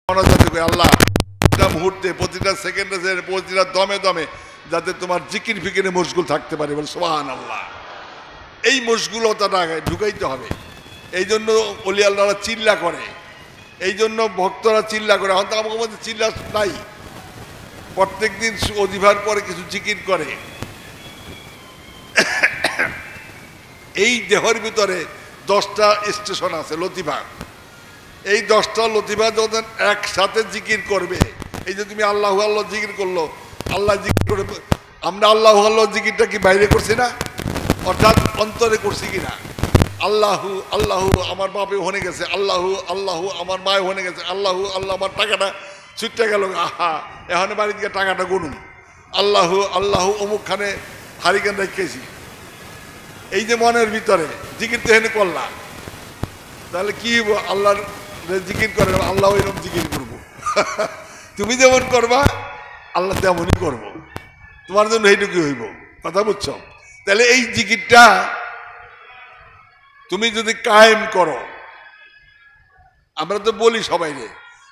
মনাজাত করি আল্লাহ প্রতিটা মুহূর্তে প্রতিটা সেকেন্ডে প্রতিটা দমে দমে যাতে তোমার জিকির ফিকিরে মশগুল থাকতে পারে বলে সুবহানাল্লাহ। এই মশগুলতাটা ঢুকাইতে হবে। এই জন্য ওলি আল্লাহরা চিল্লা করে, এই জন্য ভক্তরা চিল্লা করে। হয়তো আমাদের মধ্যে চিল্লা নাই, প্রত্যেক দিন অধিভার পরে কিছু জিকির করে। এই দেহের ভিতরে 10টা স্টেশন আছে লতিফা। এই 10টা লতিফা যখন একসাথে জিকির করবে, এই যে তুমি আল্লাহু আল্লাহ জিকির করলো, আল্লাহ জিকির করে, আমরা আল্লাহু আল্লাহ জিকিরটা কি বাইরে করছি না, অর্থাৎ অন্তরে করছি কিনা? আল্লাহু আল্লাহু আমার বাপে হনে গেছে, আল্লাহু আল্লাহু আমার মায়ে হনে গেছে, আল্লাহু আল্লাহ আমার টাকাটা ছুটতে গেল, আহা এখন বাড়ির দিকে টাকাটা গুনুন, আল্লাহু আল্লাহু অমুকখানে হারিকেন রেখেছি। এই যে মনের ভিতরে জিকির তো হেনে করলাম, তাহলে কি আল্লাহর জিকির করে, আল্লাহ এরকম জিকির করবো। তুমি যেমন করবা আল্লাহ তেমনই করবো, তোমার জন্য এইটুকু হইব। কথা বুঝছো? তাহলে এই জিকিরটা তুমি যদি কায়েম করো, আমরা তো বলি সবাই রে,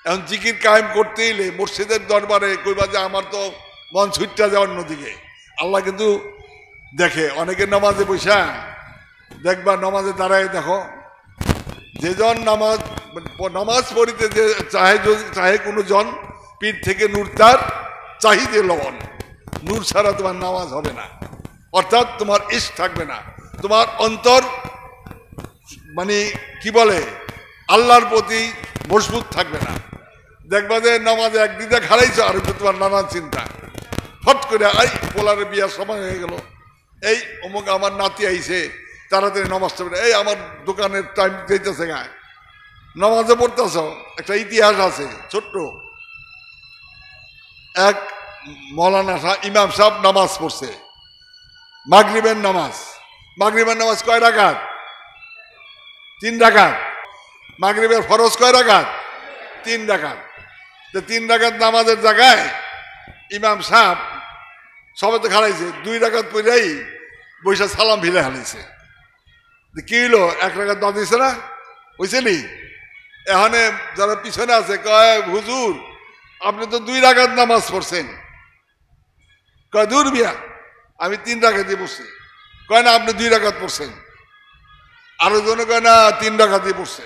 এখন জিকির কায়েম করতে এলে মসজিদের দরবারে কইবা যে আমার তো মন ছুটটা যায় অন্যদিকে। আল্লাহ কিন্তু দেখে, অনেকের নামাজে বৈশা দেখবা, নামাজে দাঁড়ায় দেখো, যেজন নামাজ পড়িতে যে চাহে কোনো জন পীর থেকে নূর তার চাহিদে লবণ, নূর ছাড়া তোমার নামাজ হবে না, অর্থাৎ তোমার ইশক থাকবে না, তোমার অন্তর মানে কি বলে আল্লাহর প্রতি মজবুত থাকবে না। দেখবা যে নামাজে একদিকে হারাইছো, আর তোমার নানান চিন্তা, হট করে এই পোলারে বিয়ার সময় হয়ে গেল, এই অমুক আমার নাতি আইছে, তাড়াতাড়ি নামাজটা পড়ে, এই আমার দোকানের টাইম যেতেছে গায়ে, নামাজে পড়তেছ। একটা ইতিহাস আছে ছোট্ট, এক মৌলানা ইমাম সাহেব নামাজ পড়ছে, মাগরিবের নামাজ। মাগরিবের নামাজ কয় রাকাত? 3 রাকাত। মাগরিবের ফরজ কয় রাকাত? 3 রাকাত। 3 রাকাত নামাজের জায়গায় ইমাম সাহেব সবে তো খারাইছে, 2 রাকাত পড়েই বৈশা সালাম ভিলে হারাইছে। কি হইলো? 1 রাকাত বাদ দিছে না, বুঝছে নি? এখানে যারা পিছনে আছে কয় হুজুর আপনি তো 2 রাকাত নামাজ পড়ছেন। কয় দূর বিয়া, আমি 3 রাকাতই পড়ছি। কয় না আপনি 2 রাকাত পড়ছেন। আরো জনে কয় না 3 রাকাতই পড়ছে।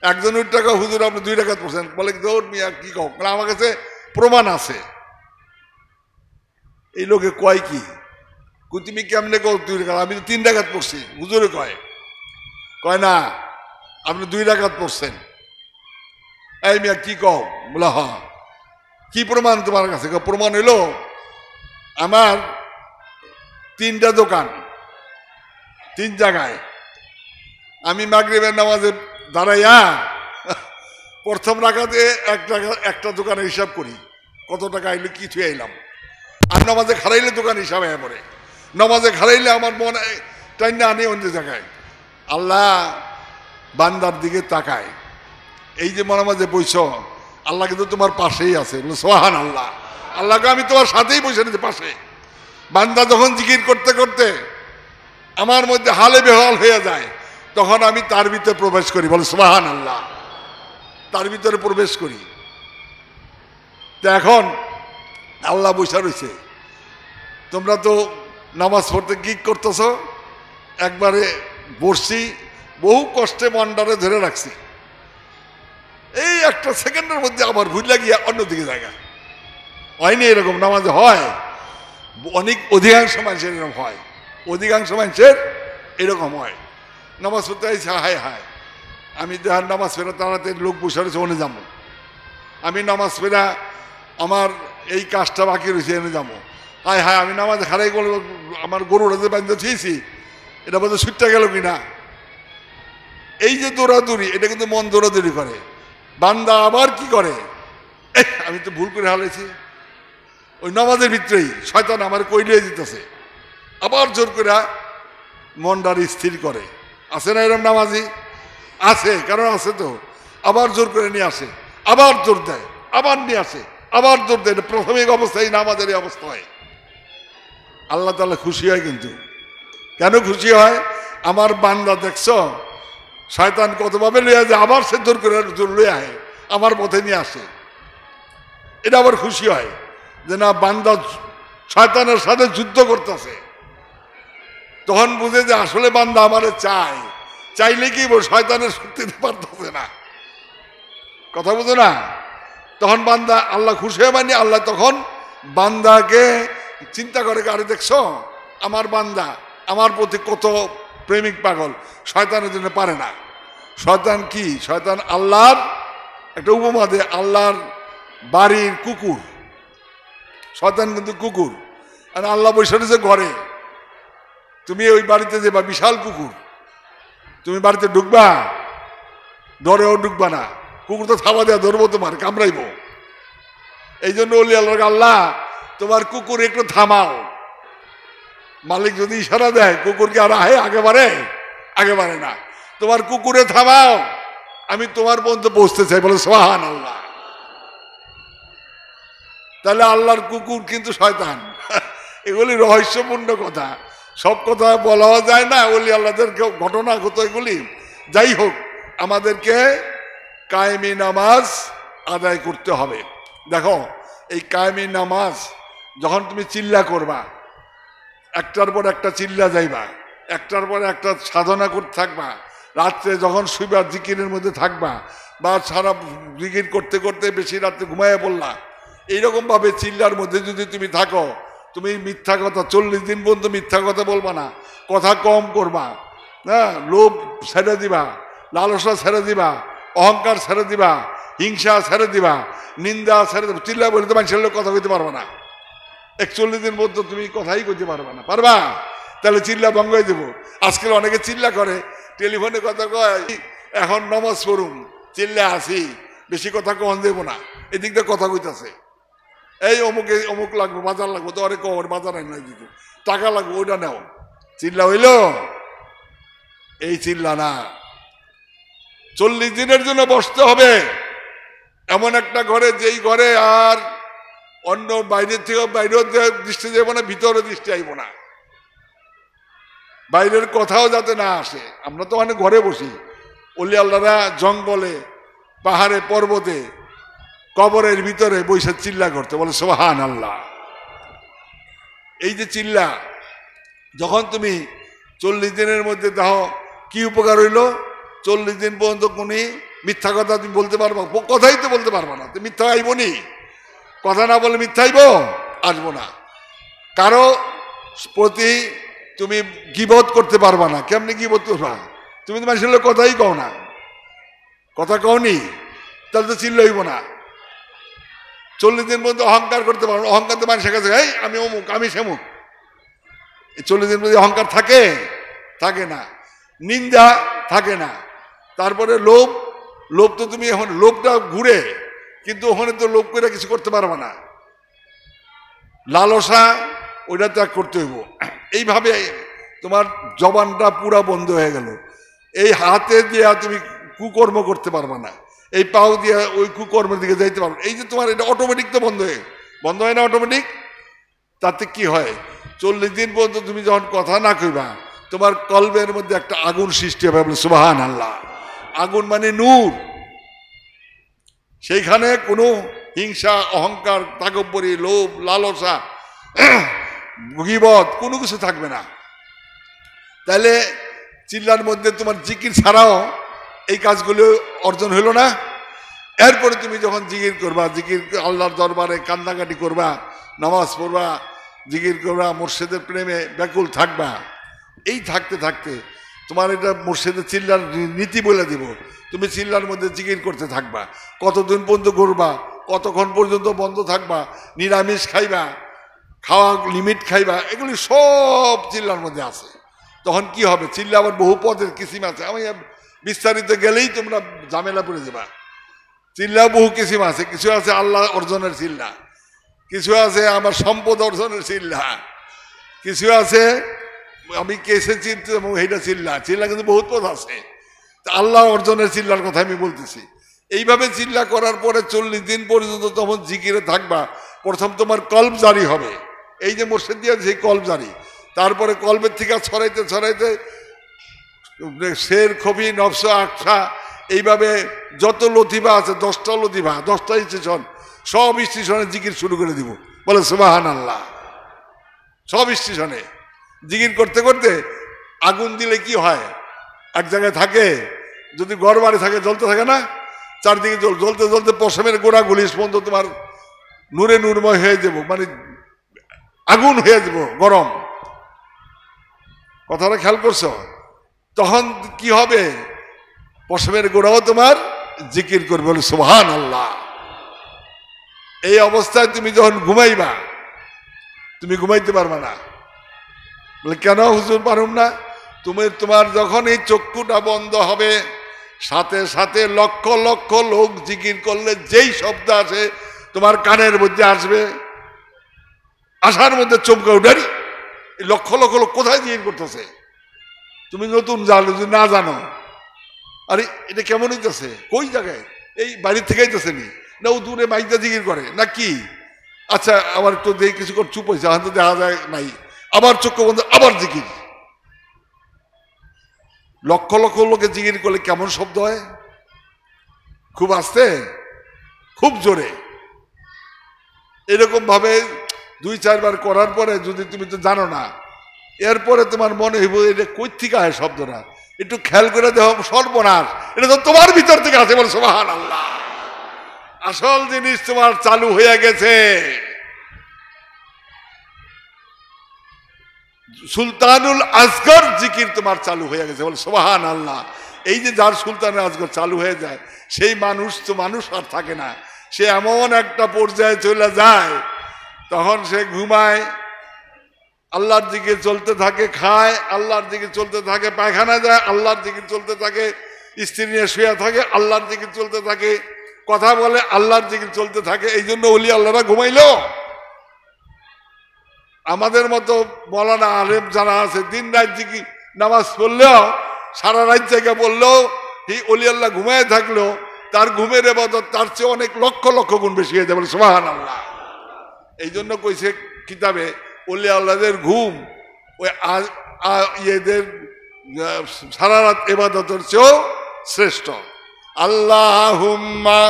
একজন উঠটা কয় হুজুর আপনি 2 রাকাত পড়ছেন। বলে দৌড় মিয়া কি কও? আমার কাছে প্রমাণ আছে। এই লোকে কয় কি তুমি কেমনে কও 2 রাকাত? আমি তো 3 রাকাত পড়ছি। হুজুরে কয় না আপনি 2 রাকাত পড়ছেন। এই মিয়া কি কও? বলে হ। কি প্রমাণ তোমার কাছে? প্রমাণ হইলো আমার 3টা দোকান 3 জায়গায়। আমি মাগরিবের নামাজে দাঁড়াইয়া প্রথম রাকাতে একটা দোকানের হিসাব করি, কত টাকা আইলে কি থুয়ে আইলাম। আর নামাজে খারাইলে দোকান হিসাবে পড়ে, নামাজে খারাইলে আমার মন টাইনা আনে অন্য জায়গায়। আল্লাহ বান্দার দিকে তাকায়। এই যে নামাজে বইছ, আল্লাহ কিন্তু তোমার পাশেই আছে। সুবহানাল্লাহ। আল্লাহকে আমি তোমার সাথেই বসে নিতে পাশে। বান্দা যখন জিকির করতে করতে আমার মধ্যে হালে বেহাল হয়ে যায়, তখন আমি তার ভিতরে প্রবেশ করি। বলে সুবহানাল্লাহ। তার ভিতরে প্রবেশ করি। তো এখন আল্লাহ বসে রয়েছে, তোমরা তো নামাজ পড়তে কি করতেছ? একবারে বসছি, বহু কষ্টে মনটারে ধরে রাখছি, এই একটা সেকেন্ডের মধ্যে আবার ভুল গিয়া অন্যদিকে জায়গা হয়নি। এরকম নামাজে হয়, অধিকাংশ মানুষের এরকম হয়, অধিকাংশ মানুষের এরকম হয়। নামাজ পড়তে আইসা হায় হায়, আমি দেহার নামাজ ফেরা তাড়াতাড়ি লোক বসে রয়েছে ওনে যাবো, আমি নামাজ ফেরা আমার এই কাজটা বাকি রয়েছে এনে যাবো, হায় হায় আমি নামাজ হারাই গেল, আমার গরুটা যে বান্ধে থিয়েছি এটা বোধহয় ছুটতে গেল কিনা। এই যে দৌড়াদৌড়ি, এটা কিন্তু মন দৌড়াদৌড়ি করে। বান্দা আবার কি করে, আমি তো ভুল করে হারাইছি, ওই নামাজের ভিতরেই শয়তান আমার কইলিয়ে দিতেছে, আবার জোর করে মনটার স্থির করে। আছে না এরকম নামাজি? আছে, কারণ আছে তো। আবার জোর করে নিয়ে আসে, আবার জোর দেয়, আবার নিয়ে আসে, আবার জোর দেয়। প্রাথমিক অবস্থায় নামাজের এই অবস্থা হয়। আল্লাহ তাআলা খুশি হয়। কিন্তু কেন খুশি হয়? আমার বান্দা দেখছ শয়তান কতভাবে লইয়া যায়, আবার সে জোর করে জোর লইয়া আহে, আমার পথে নিয়ে আসে। এটা আবার খুশি হয় যে না, বান্দা শয়তানের সাথে যুদ্ধ করতেছে। তখন বুঝে যে আসলে বান্দা আমারে চাইলে কি শয়তানের শক্তিতে পারতেছে না। কথা বুঝো না? তখন বান্দা আল্লাহ খুশি হয়, মানে আল্লাহ তখন বান্দাকে চিন্তা করে, আরে দেখছো আমার বান্দা আমার প্রতি কত প্রেমিক পাগল, শয়তানের জন্য পারে না। শয়তান কি? শয়তান আল্লাহর একটা উপমা দেয়, আল্লাহর বাড়ির কুকুর। শয়তান কিন্তু কুকুর, আর আল্লাহ বসে রয়েছে ঘরে। তুমি ওই বাড়িতে যাবা, বিশাল কুকুর, তুমি বাড়িতে ঢুকবা, ধরেও ঢুকবা না, কুকুর তো থাবা দেওয়া ধরবো, তোমার কামড়াইব। এই জন্য বলি আল্লাহ তোমার কুকুর একটু থামাও। মালিক যদি ইশারা দেয়, কুকুরকে আর আগে বাড়ে না, তোমার কুকুরে থামাও, আমি তোমার পর্যন্ত পৌঁছতে চাই, বলে সুবহানাল্লাহ। তাহলে আল্লাহর কুকুর কিন্তু শয়তান। এগুলি রহস্যপূর্ণ কথা, সব কথা বলাও যায় না, ওলি আল্লাহদের ঘটনাগত এগুলি। যাই হোক, আমাদেরকে কায়েমি নামাজ আদায় করতে হবে। দেখো, এই কায়েমি নামাজ যখন তুমি চিল্লা করবা, একটার পর একটা চিল্লা যাইবা, একটার পর একটা সাধনা করতে থাকবা, রাত্রে যখন শুইবা জিকিরের মধ্যে থাকবা, বা সারা জিকির করতে করতে বেশি রাত্রে ঘুমাইয়া পড়লা, এইরকম ভাবে চিল্লার মধ্যে যদি তুমি থাকো, তুমি মিথ্যা কথা 40 দিন পর্যন্ত মিথ্যা কথা বলবা না, কথা কম করবা, হ্যাঁ, লোভ ছেড়ে দিবা, লালসা ছেড়ে দিবা, অহংকার ছেড়ে দিবা, হিংসা ছেড়ে দিবা, নিন্দা ছেড়ে দিবা। চিল্লা বলে তো মানুষের লোক কথা কইতে পারবা না। 41 দিন পর্যন্ত তুমি কথাই কইতে পারবা না, পারবা? তাহলে চিল্লা ভঙ্গ হয়ে দেবো। আজকাল অনেকে চিল্লা করে, টেলিফোনে কথা কয়, এখন নমাজ পড়ুন, চিল্লা আসি, বেশি কথা কন দেব না, এদিক দিয়ে কথা কইতাছে, এই অমুক লাগবে, বাজার লাগবে, তো অনেক কর বাজার আইন দিতে, টাকা লাগবে, ওইটা নেও। চিল্লা হইল? এই চিল্লা না। 40 দিনের জন্য বসতে হবে এমন একটা ঘরে, যেই ঘরে আর অন্য বাইরের থেকে বাইরেও দৃষ্টি যাবো না, ভিতরে দৃষ্টি আইব না, বাইরের কথাও যাতে না আসে। আমরা তো অনেক ঘরে বসি, ওলি আল্লাহরা জঙ্গলে, পাহাড়ে, পর্বতে, কবরের ভিতরে বৈশাখ চিল্লা করতে, বলে সুবহানাল্লাহ। এই যে চিল্লা, যখন তুমি 40 দিনের মধ্যে দেখো কি উপকার হইল, 40 দিন পর্যন্ত কোন মিথ্যা কথা তুমি বলতে পারবা, কথাই তো বলতে পারবা না, তুমি মিথ্যা আইব নি, কথা না বলে মিথ্যা আইব, আসবো না। কারো প্রতি তুমি গীবত করতে পারবা না। কেমনি গীবত করবা? তুমি তো মানুষের কথাই কও না, কথা কওনি, তাহলে তো চিল্লা হইব না। 40 দিন পর্যন্ত অহংকার করতে পারবো, অহংকার তো মানুষের কাছে, এই আমি অমুক, আমি সেমুক। 40 দিন পর্যন্ত অহংকার থাকে না, নিন্দা থাকে না। তারপরে লোভ তো তুমি এখন লোভটা ঘুরে, কিন্তু ওখানে তো লোভ করে কিছু করতে পারবে না। লালসা, ওইটা ত্যাগ করতে হইব। এইভাবে তোমার জবানটা পুরা বন্ধ হয়ে গেল। এই হাতে দিয়ে তুমি কুকর্ম করতে পারবে না, এই পাও দিয়ে ওই কুকর্মের দিকে যাইতে পারবে। এই যে তোমার এটা অটোমেটিক তো বন্ধ হয় না অটোমেটিক। তাতে কি হয়, 40 দিন পর্যন্ত তুমি যখন কথা না কইবা, তোমার কলবের মধ্যে একটা আগুন সৃষ্টি হবে, বলে সুবহানাল্লাহ। আগুন মানে নূর, সেইখানে কোনো হিংসা, অহংকার, তাকব্বরি, লোভ, লালসা, গীবত কোনো কিছু থাকবে না। তাহলে চিল্লার মধ্যে তোমার জিকির ছাড়াও এই কাজগুলো অর্জন হইল না। এরপরে তুমি যখন জিকির করবা, জিকির আল্লাহর দরবারে কান্দাকাটি করবা, নামাজ পড়বা, জিকির করবা, মুর্শিদের প্রেমে ব্যাকুল থাকবা, এই থাকতে থাকতে তোমার এটা মুর্শিদের চিল্লার নীতি বলে দিব। তুমি চিল্লার মধ্যে জিকির করতে থাকবা, কতদিন পর্যন্ত করবা, কতক্ষণ পর্যন্ত বন্ধ থাকবা, নিরামিষ খাইবা, খাওয়া লিমিট খাইবা, এগুলি সব চিল্লার মধ্যে আছে। তখন কি হবে, চিল্লা আবার বহু পদের কিসিম আছে, আমি বিস্তারিত গেলেই তোমরা ঝামেলা পড়ে যাবা। চিল্লা বহু কিসিম আছে, কিছু আছে আল্লাহ অর্জনের চিল্লা, কিছু আছে আমার সম্পদ অর্জনের চিল্লা, কিছু আছে আমি কেসে চিনতে এইটা চিল্লা কিন্তু বহুত পদ আছে। আল্লাহ অর্জনের চিল্লার কথা আমি বলতেছি। এইভাবে চিল্লা করার পরে 40 দিন পর্যন্ত তখন জিকিরে থাকবা। প্রথম তোমার কলব জারি হবে, এই যে মুর্শিদ দিয়ে সেই কলব জারি, তারপরে কলবের থেকে ছড়াইতে ছড়াইতে শের, খবি, নফস, আকশা, এইভাবে যত লতিফা আছে 10টা লতিফা 10টা স্টেশন, সব স্টেশনে জিকির শুরু করে দিব। বলে সুবহানাল্লাহ। সব স্টেশনে জিকির করতে করতে আগুন দিলে কি হয়, এক জায়গায় থাকে, যদি ঘর বাড়ি থাকে জ্বলতে থাকে না, চারদিকে জ্বলতে জ্বলতে পশমের গোড়াগুলি পর্যন্ত তোমার নূরে নূরময় হয়ে যাব, মানে আগুন হয়ে যাব, গরম। কথাটা খেয়াল করছো? তখন কি হবে, পশমের গোড়াও তোমার জিকির করবে, বলে সুবহানাল্লাহ। এই অবস্থায় তুমি যখন ঘুমাইবা, তুমি ঘুমাইতে পারবা না। বলে কেন হুজুর পারুম না? তোমার যখন এই চক্ষুটা বন্ধ হবে, সাথে সাথে লক্ষ লক্ষ লোক জিকির করলে যেই শব্দ আসে তোমার কানের মধ্যে আসবে, আসার মধ্যে চমকে উঠারি, এই লক্ষ লক্ষ লোক কোথায় জিকির করতেছে, তুমি নতুন জানো, যদি না জানো, আরে এটা কেমন হইতেছে, কই জায়গায়, এই বাড়ির থেকে হইতেছে নি, না ও দূরে মাইকটা জিকির করে না কি, আচ্ছা আবার একটু দেখি কিছুক্ষণ চুপ হয়েছে, হয়তো দেখা যায় নাই, আবার চক্ষু বন্ধ, আবার জিকির। লক্ষ লক্ষ লোকে জিকির করলে কেমন শব্দ হয়, খুব আস্তে, খুব জোরে। এরকম ভাবে 2-4 বার করার পরে যদি তুমি তো জানো না, এরপরে তোমার মনে হইব এটা কই থেকে হয় শব্দটা, একটু খেয়াল করে দেখো, সর্বনাশ, এটা তো তোমার ভিতর থেকে আছে। বলে সুবহানাল্লাহ। আসল জিনিস তোমার চালু হয়ে গেছে। সুলতানুল আসগর জিকির তোমার চালু হয়ে গেছে। বলে সুবহানাল্লাহ। এই যে যার সুলতানুল আসগর চালু হয়ে যায়, সেই মানুষ তো মানুষ আর থাকে না, সে এমন একটা পর্যায়ে চলে যায়, তখন সে ঘুমায়, আল্লাহর দিকে চলতে থাকে, খায় আল্লাহর দিকে চলতে থাকে, পায়খানা যায় আল্লাহর দিকে চলতে থাকে, স্ত্রী নিয়ে শুয়ে থাকে আল্লাহর দিকে চলতে থাকে, কথা বলে আল্লাহর দিকে চলতে থাকে। এই জন্য ওলি আল্লাহরা ঘুমাইলো। আমাদের মতো মৌলানা আলেম যারা আছে, দিন রাত জিকির নামাজ পড়লেও, সারা রাত জায়গা বললেও, এই ওলি আল্লাহ ঘুমায় থাকলেও তার ঘুমের ইবাদত তার চেয়ে অনেক লক্ষ লক্ষ গুণ বেশি হয়ে যাবে। সুবহানাল্লাহ। এই জন্য কইছে কিতাবে, ওলি আল্লাহদের ঘুম ওই ইয়েদের সারা রাত ইবাদতের চেয়েও শ্রেষ্ঠ। আল্লাহুম্মা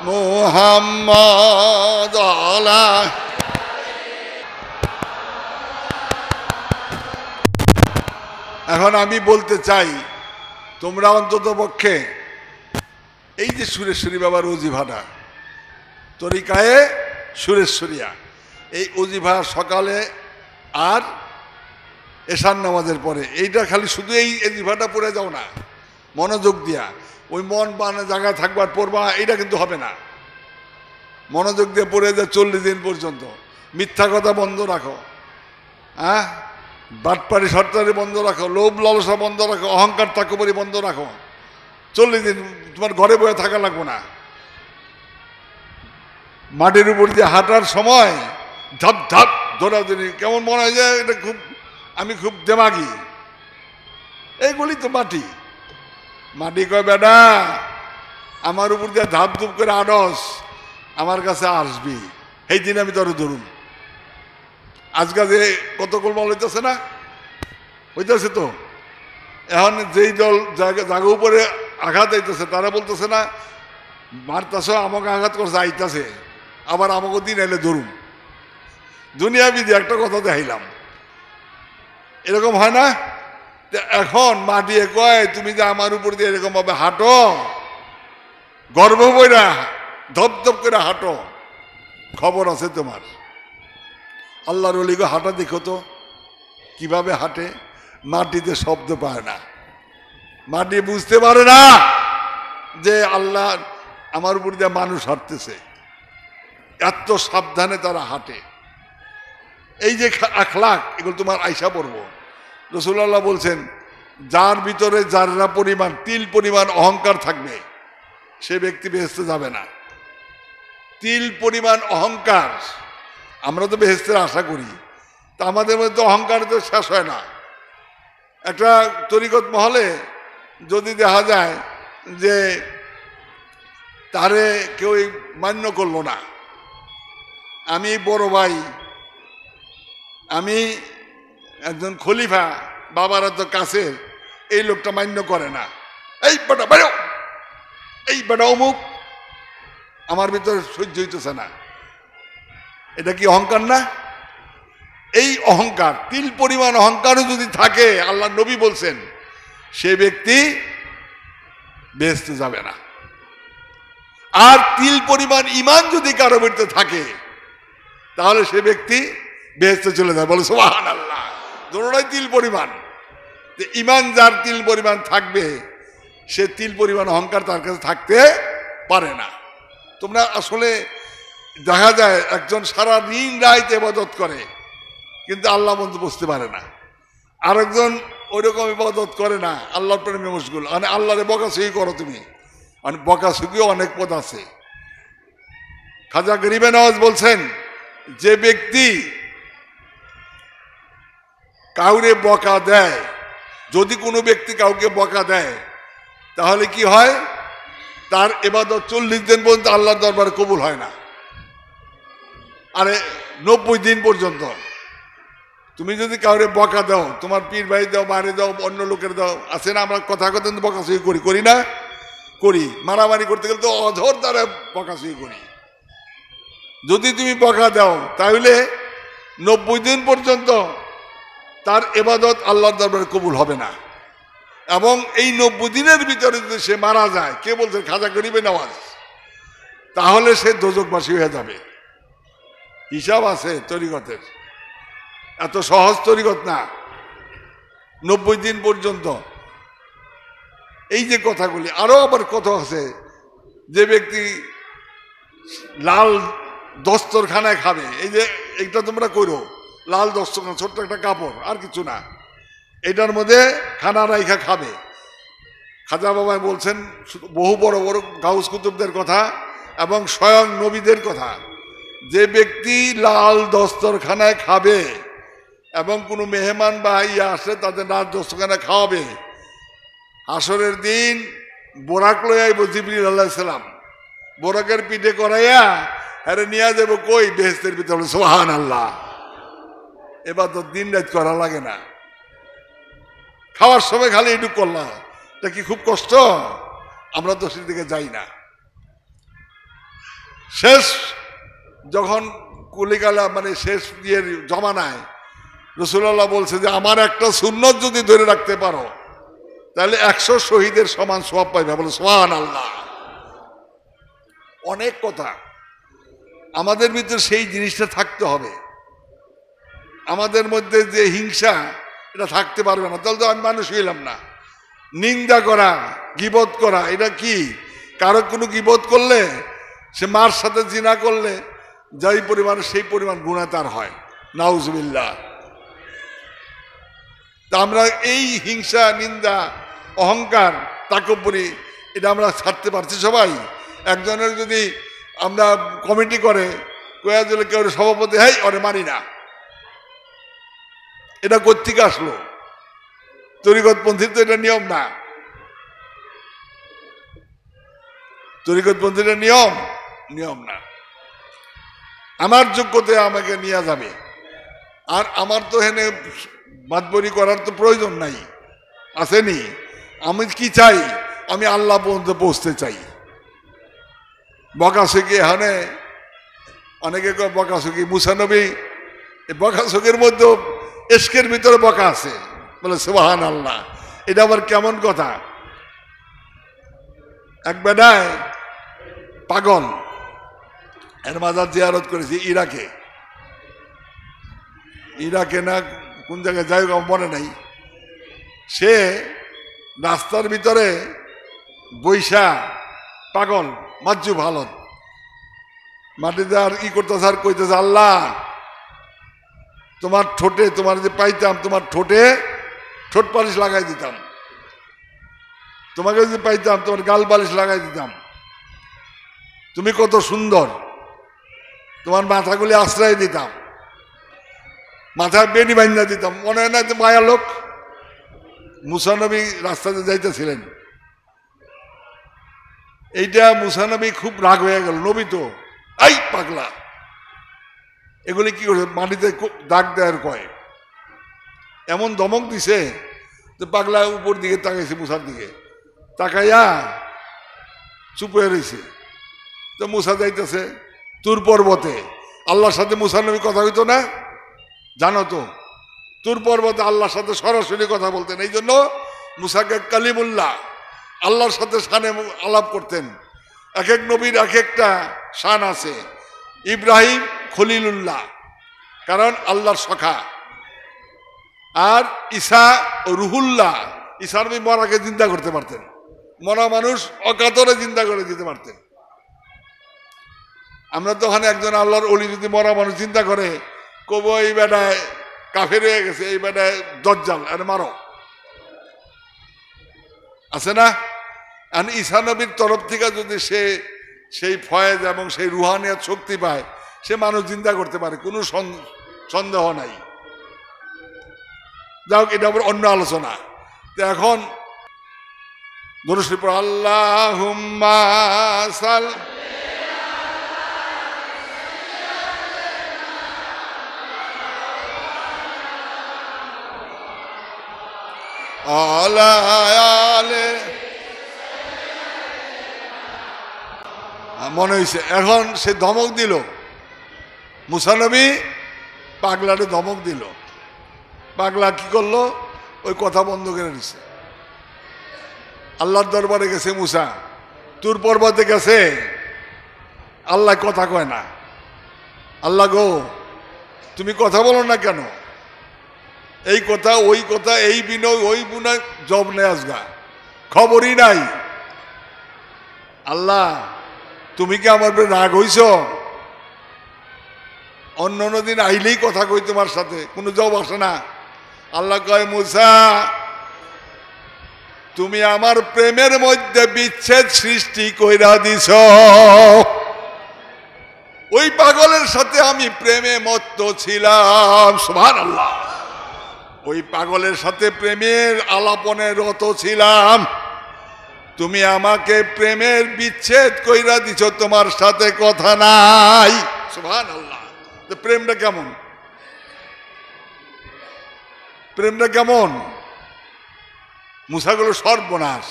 মুহাম্মাদ আলা। এখন আমি বলতে চাই, তোমরা অন্তত পক্ষে এই যে সুরেশ্বরী বাবার অজিফাটা, তরিকায়ে সুরেশ্বরিয়া, এই অজিফা সকালে আর এশার নামাজের পরে, এইটা খালি শুধু এই অজিফাটা পড়ে যাও না, মনোযোগ দিয়া, ওই মন বানা জায়গায় থাকবার পড়বা, এটা কিন্তু হবে না। মনোযোগ দিয়ে পড়ে যায় 40 দিন পর্যন্ত। মিথ্যা কথা বন্ধ রাখো, হ্যাঁ, বাটপারি সরকারি বন্ধ রাখো, লোভ লালসা বন্ধ রাখো, অহংকার তাকবুরি বন্ধ রাখো। 40 দিন তোমার ঘরে বয়ে থাকা লাগবো না। মাটির উপর দিয়ে হাঁটার সময় ধাপ ধাপ দৌড়াদৌড়ি, কেমন মনে হয় যে এটা খুব, আমি খুব দেমাগি, এইগুলি তো মাটি। মাটি কয় বেটা, আমার উপর দিয়ে ধাপ ধুপ করে আড়স, আমার কাছে আসবি, সেই দিন আমি তোর ধরুন। আজকাল যে কত গোলমাল হইতেছে না, হইতেছে তো। এখন যেই দল জায়গা উপরে আঘাত হইতেছে, তারা বলতেছে না মারতেছ, আমাকে আঘাত করছে, আইতাছে, আবার আমাকে দিন এলে ধরুন। দুনিয়া বিধি একটা কথা দেখাইলাম, এরকম হয় না? এখন মাটিয়ে কয়, তুমি যে আমার উপর দিয়ে এরকম ভাবে হাঁটো, গর্ব বইরা ধপধপ করে হাঁটো, খবর আছে তোমার। আল্লাহর ওলিগো হাঁটা দেখো তো কিভাবে হাঁটে। মাটিতে শব্দ পায় না, মাটি বুঝতে পারে না যে আল্লাহ আমার উপর দিয়ে মানুষ হাঁটতেছে, এত সাবধানে তারা হাঁটে। এই যে আখলাক, এগুলো তোমার আয়সা পড়বো। রাসূলুল্লাহ বলছেন, যার ভিতরে যারা পরিমাণ, তিল পরিমাণ অহংকার থাকবে, সে ব্যক্তি বেহেশতে যাবে না। তিল পরিমাণ অহংকার, আমরা তো বেহেশতের আশা করি, তা আমাদের মধ্যে অহংকার তো শেষ হয় না। একটা তরিকত মহলে যদি দেখা যায় যে তারে কেউ মান্য করলো না, আমি বড় ভাই, আমি একজন খলিফা, বাবার এত কাছের, এই লোকটা মান্য করে না, এই বেটা বেরো, এই বেটা অমুক, আমার ভিতরে সহ্য হইতেছে না। এটা কি অহংকার না? এই অহংকার, তিল পরিমাণ অহংকারও যদি থাকে, আল্লাহ নবী বলছেন সে ব্যক্তি বেহেশতে যাবে না। আর তিল পরিমাণ ঈমান যদি কারো ভিতরে থাকে, তাহলে সে ব্যক্তি বেহেশতে চলে যায়। বলে সুবহানাল্লাহ। দুটোটাই তিল পরিমাণ। ঈমান যার তিল পরিমাণ থাকবে, সে তিল পরিমাণ অহংকার তার কাছে থাকতে পারে না। তোমরা আসলে দেখা যায় একজন সারা দিন রাত ইবাদত করে, কিন্তু আল্লাহ বন্ধু বুঝতে পারে না। আরেকজন ওইরকম ইবাদত করে না, আল্লাহর প্রেমে মশগুল। মানে আল্লাহরে বকাছুকি করো তুমি, মানে বকাছুকিও অনেক পদ আছে। খাজা গরিবে নওয়াজ বলছেন, যে ব্যক্তি কাউরে বকা দেয়, যদি কোনো ব্যক্তি কাউকে বকা দেয়, তাহলে কি হয়? তার ইবাদত 40 দিন পর্যন্ত আল্লাহর দরবারে কবুল হয় না। আরে 90 দিন পর্যন্ত তুমি যদি কাউরে বকা দাও, তোমার পীর ভাই দাও, মারে দাও, অন্য লোকের দাও, আছে না? আমরা কথা কথা বকাছুকি করি না? করি। মারামারি করতে গেলে তো অধর দ্বারা বকাছুকি করি। যদি তুমি বকা দাও, তাহলে 90 দিন পর্যন্ত তার ইবাদত আল্লাহর দরবারে কবুল হবে না। এবং এই 90 দিনের ভিতরে যদি সে মারা যায়, কে বলছে? খাজা গরিবে নওয়াজ। তাহলে সে দোজখবাসী হয়ে যাবে। হিসাব আছে তরিকতের, এত সহজ তরিকত না। 90 দিন পর্যন্ত এই যে কথাগুলি। আরো আবার কথা আছে, যে ব্যক্তি লাল দস্তরখানায় খাবে, এই যে এইটা তোমরা করো, লাল দস্তরখানা, ছোট্ট একটা কাপড়, আর কিছু না, এটার মধ্যে খানা রাইখা খাবে। খাজা বাবাই বলছেন বহু বড় বড় গাউস কুতুবদের কথা এবং স্বয়ং নবীদের কথা, যে ব্যক্তি লাল দস্তরখানায় খাবে এবং কোনো মেহমান বা ইয়া আসলে তাদের লাল দস্তরখানায় খাওয়াবে, হাসরের দিন বোরাক লই আইব জিবরিল আলাইহিস সালাম, বোরাকের পিঠে করাইয়া আরে নিয়ে যাবো কই? বেহেশতের ভিতরে। সুবহানাল্লাহ। এবার তো দিন রাত করা লাগে না, খাওয়ার সময় খালি এটুক করলাম, এটা কি খুব কষ্ট? আমরা তো সেদিকে যাই না। শেষ যখন কুলিকালা, মানে শেষ ইয়ের জমানায় রাসূলুল্লাহ বলছে যে আমার একটা সুন্নত যদি ধরে রাখতে পারো, তাহলে 100 শহীদের সমান সওয়াব পাইবে। বলে সুবহানাল্লাহ। অনেক কথা। আমাদের ভিতরে সেই জিনিসটা থাকতে হবে। আমাদের মধ্যে যে হিংসা, এটা থাকতে পারবে না, তাহলে তো আমি মানুষ হইলাম না। নিন্দা করা, গীবত করা, এটা কি? কারো কোনো গীবত করলে, সে মার সাথে জিনা করলে যেই পরিমাণ সেই পরিমাণ গুনাহ তার হয়। নাউজুবিল্লাহ। তা আমরা এই হিংসা, নিন্দা, অহংকার, তাকব্বুরি, এটা আমরা ছাড়তে পারছি সবাই? একজনের যদি আমরা কমিটি করে কয়া দিলে কেউ সভাপতি, হেই ওরে মানি না, এটা কোত্থেকে আসলো? তরিকতপন্থীর তো এটা নিয়ম না। তরিকতপন্থীর নিয়ম না। আমার যোগ্যতা আমাকে নিয়ে যাবে, আর আমার তো এখানে বাদবরি করার তো প্রয়োজন নাই, আসেনি? আমি কি চাই? আমি আল্লাহ পর্যন্ত পৌঁছতে চাই। বকাছুকি এখানে অনেকে কয় বকাছুকি, মুসা নবী, বকাছুকির মধ্যে এশকের ভিতরে বকা আছে। বলে সুবহানাল্লাহ। এটা আবার কেমন কথা? এক বেটায় পাগল, এর মাজার জিয়ারত করেছি ইরাকে না কোন জায়গায়, যাই হোক মনে নাই। সে রাস্তার ভিতরে বৈশা পাগল, মাজ্জু ভালো মাটিতে আর ই করতেছে, আর কইতেছে, আল্লাহ তোমার ঠোঁটে, তোমার যে পাইতাম, তোমার ঠোঁটে ঠোঁট পালিশ লাগাই দিতাম, তোমাকে যদি পাইতাম তোমার গাল পালিশ লাগাই দিতাম, তুমি কত সুন্দর, তোমার মাথাগুলি আশ্রয় দিতাম, মাথায় বেনি বান্ধা দিতাম। মনে হয় না যে মায়া লোক? মুসা নবী রাস্তাতে যাইতেছিলেন, এইটা মুসা নবী খুব রাগ হয়ে গেল। নবী তো, এই পাগলা, এগুলি কি করে মাটিতে দাগ দেওয়ার কয়, এমন ধমক দিছে যে পাগলা উপর দিকে তাকাইছে, মুসার দিকে তাকাইয়া চুপ হয়ে রয়েছে। তো মুসা যাইতেছে তুর পর্বতে, আল্লাহর সাথে মুসা নবী কথা হইতো না জানো তো, তুর পর্বতে আল্লাহর সাথে সরাসরি কথা বলতেন। এই জন্য মুসাকে কালিমুল্লাহ, আল্লাহর সাথে শানে আলাপ করতেন। এক এক নবীর এক একটা শান আছে। ইব্রাহিম খলিলুল্লাহ, কারণ আল্লাহর সখা। আর ঈসা রুহুল্লাহ, ঈসা নবী মরাকে চিন্তা করতে পারতেন, মরা মানুষ অকাতরে চিন্তা করে দিতে পারতেন। আমরা তো ওখানে একজন আল্লাহর ওলি যদি মরা মানুষ চিন্তা করে, কব এই বেটায় কাফের হয়ে গেছে, এই বেটায় দজ্জাল, আরে মারো, আছে না? আর ঈসা নবীর তরফ থেকে যদি সে সেই ফয়েজ এবং সেই রুহানিয়াত শক্তি পায়, সে মানুষ চিন্তা করতে পারে, কোনো সন্দেহ নাই। যাও, এটা আবার অন্য আলোচনা। তো এখন দরুদ পড়ো, আল্লাহুম্মা সাল্লি আলা আলে। মনে হয়েছে এখন সে ধমক দিল, মুসা নবী পাগলারে ধমক দিল। পাগলা কি করলো? ওই কথা বন্ধ করে দিছে। আল্লাহর দরবারে গেছে মুসা, তুর পর্বতে গেছে, আল্লাহ কথা কয় না। আল্লাহ গো, তুমি কথা বলো না কেন? এই কথা ওই কথা, এই বিনয় ওই বিনয়, জব নেই, আজগা খবরই নাই। আল্লাহ, তুমি কি আমার রাগ হইছ? অন্য দিন আইলেই কথা কই তোমার সাথে, কোনো জব আসে না। আল্লাহ কয়, মুসা, তুমি আমার প্রেমের মধ্যে বিচ্ছেদ সৃষ্টি কইরা দিছ। ওই পাগলের সাথে আমি প্রেমে মত্ত ছিলাম, সুবহানাল্লাহ। ওই পাগলের সাথে প্রেমের আলাপনে রত ছিলাম, তুমি আমাকে প্রেমের বিচ্ছেদ কইরা দিছ, তোমার সাথে কথা নাই, সুবহানাল্লাহ। তো প্রেমটা কেমন? প্রেমটা কেমন? মুসাগুলো সর্বনাশ।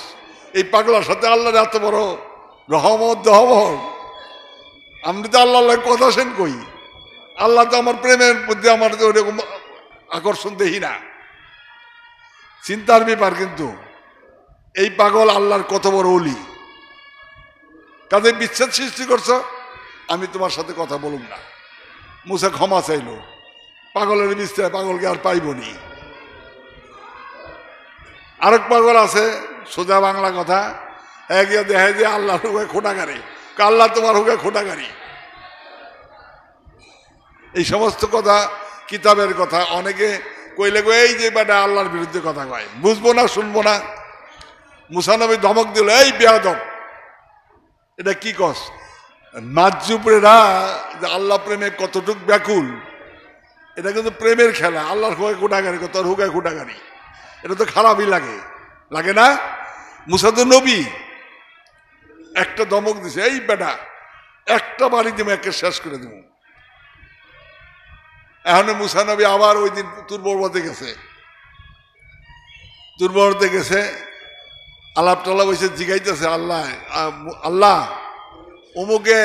এই পাগলার সাথে আল্লাহর এত বড় রহমত দহমত, আমি তো আল্লাহ কথা শুন কই, আল্লাহ তো আমার প্রেমের মধ্যে আমার ওরকম আকর্ষণ দেখি না। চিন্তার ব্যাপার। কিন্তু এই পাগল আল্লাহর কত বড় ওলি, কাজে বিচ্ছেদ সৃষ্টি করছ, আমি তোমার সাথে কথা বলুম না। মুসা ক্ষমা চাইল। পাগলের বিস্তার, পাগলকে আর পাইবনি। আরেক পাগল আছে, সোজা বাংলা কথা, এগিয়ে দেখে যে আল্লাহর হুকে খোটাগারি, আল্লাহ তোমার হুকে খোটাগারি। এই সমস্ত কথা কিতাবের কথা। অনেকে কইলে গো, এই যে বেটা আল্লাহর বিরুদ্ধে কথা কয়, বুঝবো না, শুনবো না। মুসা নবী ধমক দিল, এই বেয়াদব, এটা কি কস? নাজ্জুবরেরা যে আল্লাহ প্রেমে কতটুক ব্যাকুল, এটা কিন্তু প্রেমের খেলা। আল্লাহর হুকে খোটাগারি, তোর হুকে খোটাগারি, এটা তো খারাপই লাগে, লাগে না? মুসা তো নবী, একটা ধমক দিছে, এই বেটা একটা বাড়ি দিব, একে শেষ করে দিব। এখন মুসা নবী আবার ওই দিন তুর পর্বতে গেছে। তুর পর্বতে গেছে, আলাপ টালাপ হয়েছে, জিগাইতেছে, আল্লাহ আল্লাহ অমুকে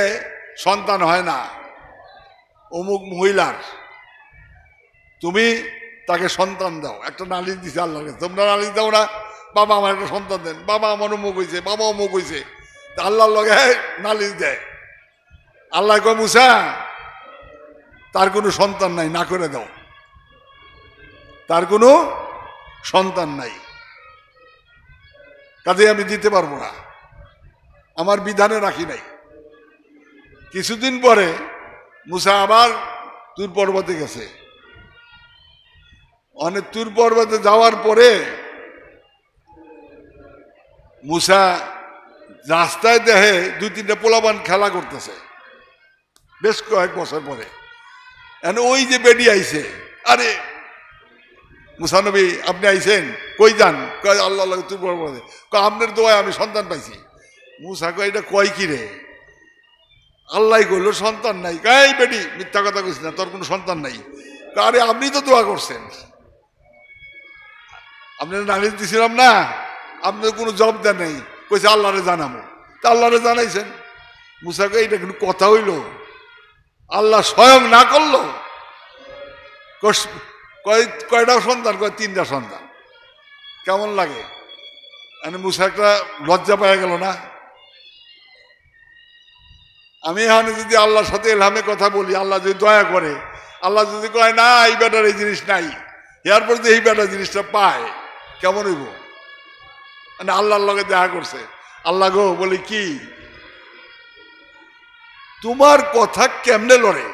সন্তান হয় না, অমুক মহিলার, তুমি তাকে সন্তান দাও। একটা নালিশ দিছে আল্লাহর কাছে, তোমরা নালিশ দাও না, বাবা আমার একটা সন্তান দেন, বাবা আমার অমুক হয়েছে, বাবা অমুক হয়েছে। আল্লাহর লগে নালিশ দেয়। আল্লাহ কয়, মুসা তার কোনো সন্তান নাই, না করে দাও, তার কোনো সন্তান নাই, কাজে আমি দিতে পারবো না, আমার বিধানে রাখি নাই। কিছুদিন পরে মুসা আবার তুর পর্বতে গেছে। অনেক তুর পর্বতে যাওয়ার পরে মুসা রাস্তায় দেখে দুই তিনটা পোলাপান খেলা করতেছে, বেশ কয়েক বছর পরে। ওই যে বেডি আইছে, আরে মুসা নবী আপনি আইছেন, কই যান? আল্লাহ তুর পর্বতে। আপনার দোয়ায় আমি সন্তান পাইছি। মুসা কয়, এটা কয় কি রে? আল্লাহ কইল সন্তান নাই, এই বেটি মিথ্যা কথা কইস না, তোর কোনো সন্তান নাই। আরে আপনি তো দোয়া করছেন, আপনার নালিশ দিছিলাম না, আপনার কোনো জব দেন নাই, কইছে আল্লাহরে জানাবো। তা আল্লাহরে জানাইছেন। মুসাকে এইটা কিন্তু কথা হইল, আল্লাহ স্বয়ং না করলো। কয়টা সন্তান? কয় 3টা সন্তান। কেমন লাগে? মানে মুসা একটা লজ্জা পাওয়া গেল না? আমি এখানে যদি আল্লাহর সাথে এলহামে কথা বলি, আল্লাহ যদি দয়া করে, আল্লাহ যদি কয় না এই বেটার এই জিনিস নাই, এরপর যে এই বেটার জিনিসটা পায়, কেমন হইব? মানে আল্লাহর লগে দেখা করছে। আল্লাহ গো বলি কি, তোমার কথা কেমনে লড়ে,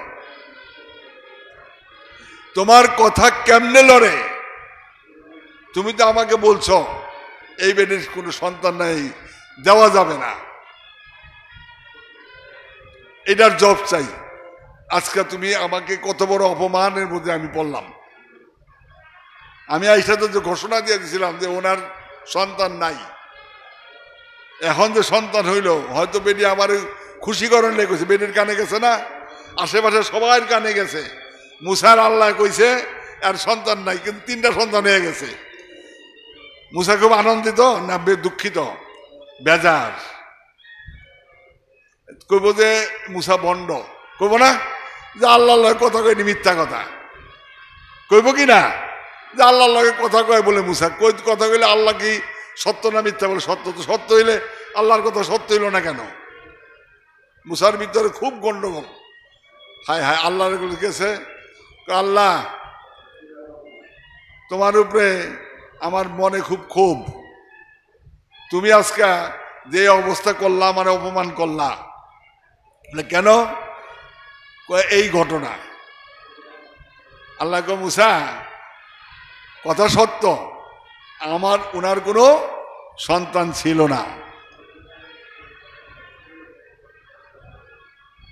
তোমার কথা কেমনে লড়ে? তুমি তো আমাকে বলছো এই বেটির কোনো সন্তান নাই, দেওয়া যাবে না, এটার জব চাই। আজকে তুমি আমাকে কত বড় অপমানের মধ্যে আমি পড়লাম। আমি আইসা তো যে ঘোষণা দিয়ে দিয়েছিলাম যে ওনার সন্তান নাই, এখন যে সন্তান হইল, হয়তো বেটি আমার খুশি করেন লেগেছে, বেটির কানে গেছে না, আশেপাশে সবার কানে গেছে। মুসার আল্লাহ কইছে আর সন্তান নাই, কিন্তু 3টা সন্তান হয়ে গেছে। মুসা খুব আনন্দিত না দুঃখিত? বেজার। কইব যে মুসা বন্ড, কইব না যে আল্লাহর লগে কথা কয়নি, মিথ্যা কথা কইব কি না? যে আল্লাহর লগে কথা কয় বলে মুসা কথা কইলে আল্লাহ কি সত্য না মিথ্যা? বলে সত্য। তো সত্য হইলে আল্লাহর কথা সত্য হইল না কেন? মুসার ভিতরে খুব গন্ডগোল। হায় হায়, আল্লাহর গেছে, আল্লাহ তোমার উপরে আমার মনে খুব ক্ষোভ, তুমি আজকে যে অবস্থা করলা, মানে অপমান করলা। কেন? এই ঘটনা। আল্লাহ কো মুসা কথা সত্য, আমার ওনার কোনো সন্তান ছিল না,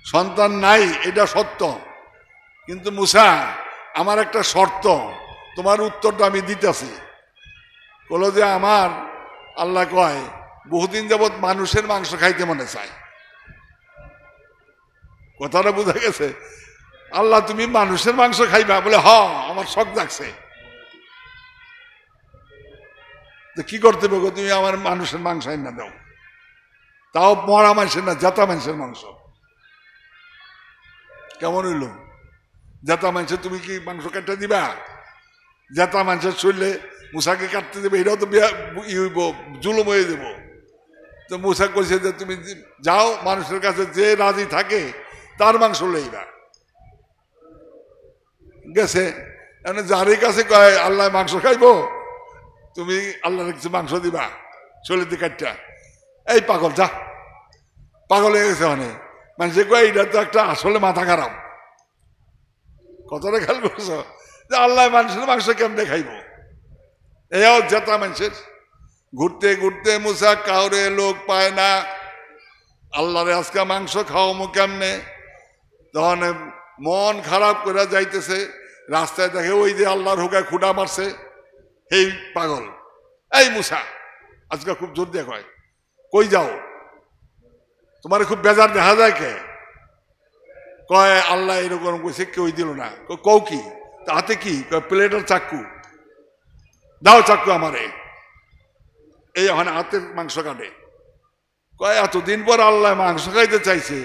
সন্তান নাই, এটা সত্য। কিন্তু মুসা আমার একটা শর্ত, তোমার উত্তরটা আমি দিতেছি। বলো যে আমার আল্লাহ কয় বহুদিন যাবৎ মানুষের মাংস খাইতে মনে চায়। কথাটা বোঝা গেছে? আল্লাহ তুমি মানুষের মাংস খাইবা? বলে হ, আমার শখ জাগছে। কি করতে পারবো? তুমি আমার মানুষের মাংস না দাও, তাও মরা মানুষের না, জাতা মানুষের মাংস। কেমন হইল? জাতা মানুষের তুমি কি মাংস কাটতে দিবা? জাতা মানুষের শরীরে মুসাকে কাটতে দেবে, এটাও তো হইব, জুলুম হয়ে দেব। তো মুসা কইছে যে তুমি যাও, মানুষের কাছে যে রাজি থাকে তার মাংস লইবা। গেছে, যারই কাছে কয় আল্লাহ মাংস খাইবো, তুমি আল্লাহর কিছু মাংস দিবা শরীর দিয়ে কাটটা। এই পাগল, যা, পাগল হয়ে গেছে। মানে মানুষে কয় এটা তো একটা আসলে মাথা খারাপ। কতটা খেয়াল করছো যে আল্লাহ মানুষের মাংস কেমনে খাইব? এও জেতা মানুষের। ঘুরতে ঘুরতে মুসা কাউরে লোক পায় না, আল্লাহরে আজকে মাংস খাওয়ামো কেমনে? তখন মন খারাপ করে যাইতেছে, রাস্তায় দেখে ওই যে আল্লাহর হুকায় খুঁটা মারছে, এই পাগল, এই মুসা আজকে খুব জোর দিয়ে কয়, কই যাও? তোমার খুব বেজার দেখা যায় কে? কয় আল্লাহ এরকম কইছে, কেউ দিল না। কও কি? হাতে কি? প্লেটের চাক্কু দাও, চাক্কু আমারে। এই ওখানে হাতের মাংস কাটে। কয় এতদিন পর আল্লাহ মাংস খাইতে চাইছে,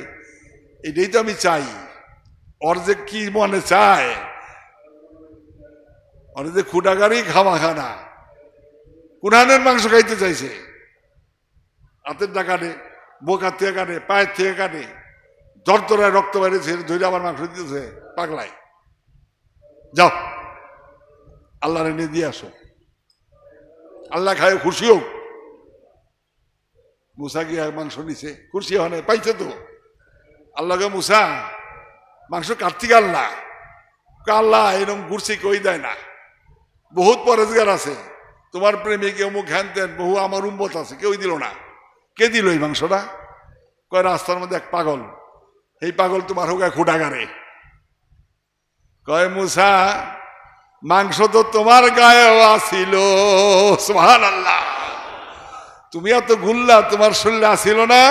এটাই তো আমি চাই। ওর যে কি মনে চায়, ওর যে খুঁটাগাড়ি খাওয়া খানা, কুরআনের মাংস খাইতে চাইছে। হাতের ডা কাটে, বোকার থেকে কাটে, পায়ের থেকে কাটে, দরদরায় রক্ত বেড়েছে, ধরে আমার মাংস দিতেছে। পাগলায়, যাও আল্লাহর এনে দিয়ে আসো, আল্লাহ খায় খুশি হোক। মুসা গিয়ে মাংস নিছে, খুশি হয় পাইছে তো। আল্লাহকে মুসা মাংস কাটতে আল্লাহ, আল্লাহ এরকম ঘুরছি কই দেয় না, বহুত পরেজগার আছে, তোমার প্রেমিক অমুক হ্যান তেন বহু আমার উম্মত আছে, কেউ দিল না। কে দিল এই মাংসটা? কয় রাস্তার মধ্যে এক পাগল, এই পাগল তোমার হোক খুঁটাগারে। কয় মুসা মাংস তো তোমার গায়েও আসিল, সুবহানাল্লাহ। তুমি এত গুল্লা, তোমার শরীরে আসিল না?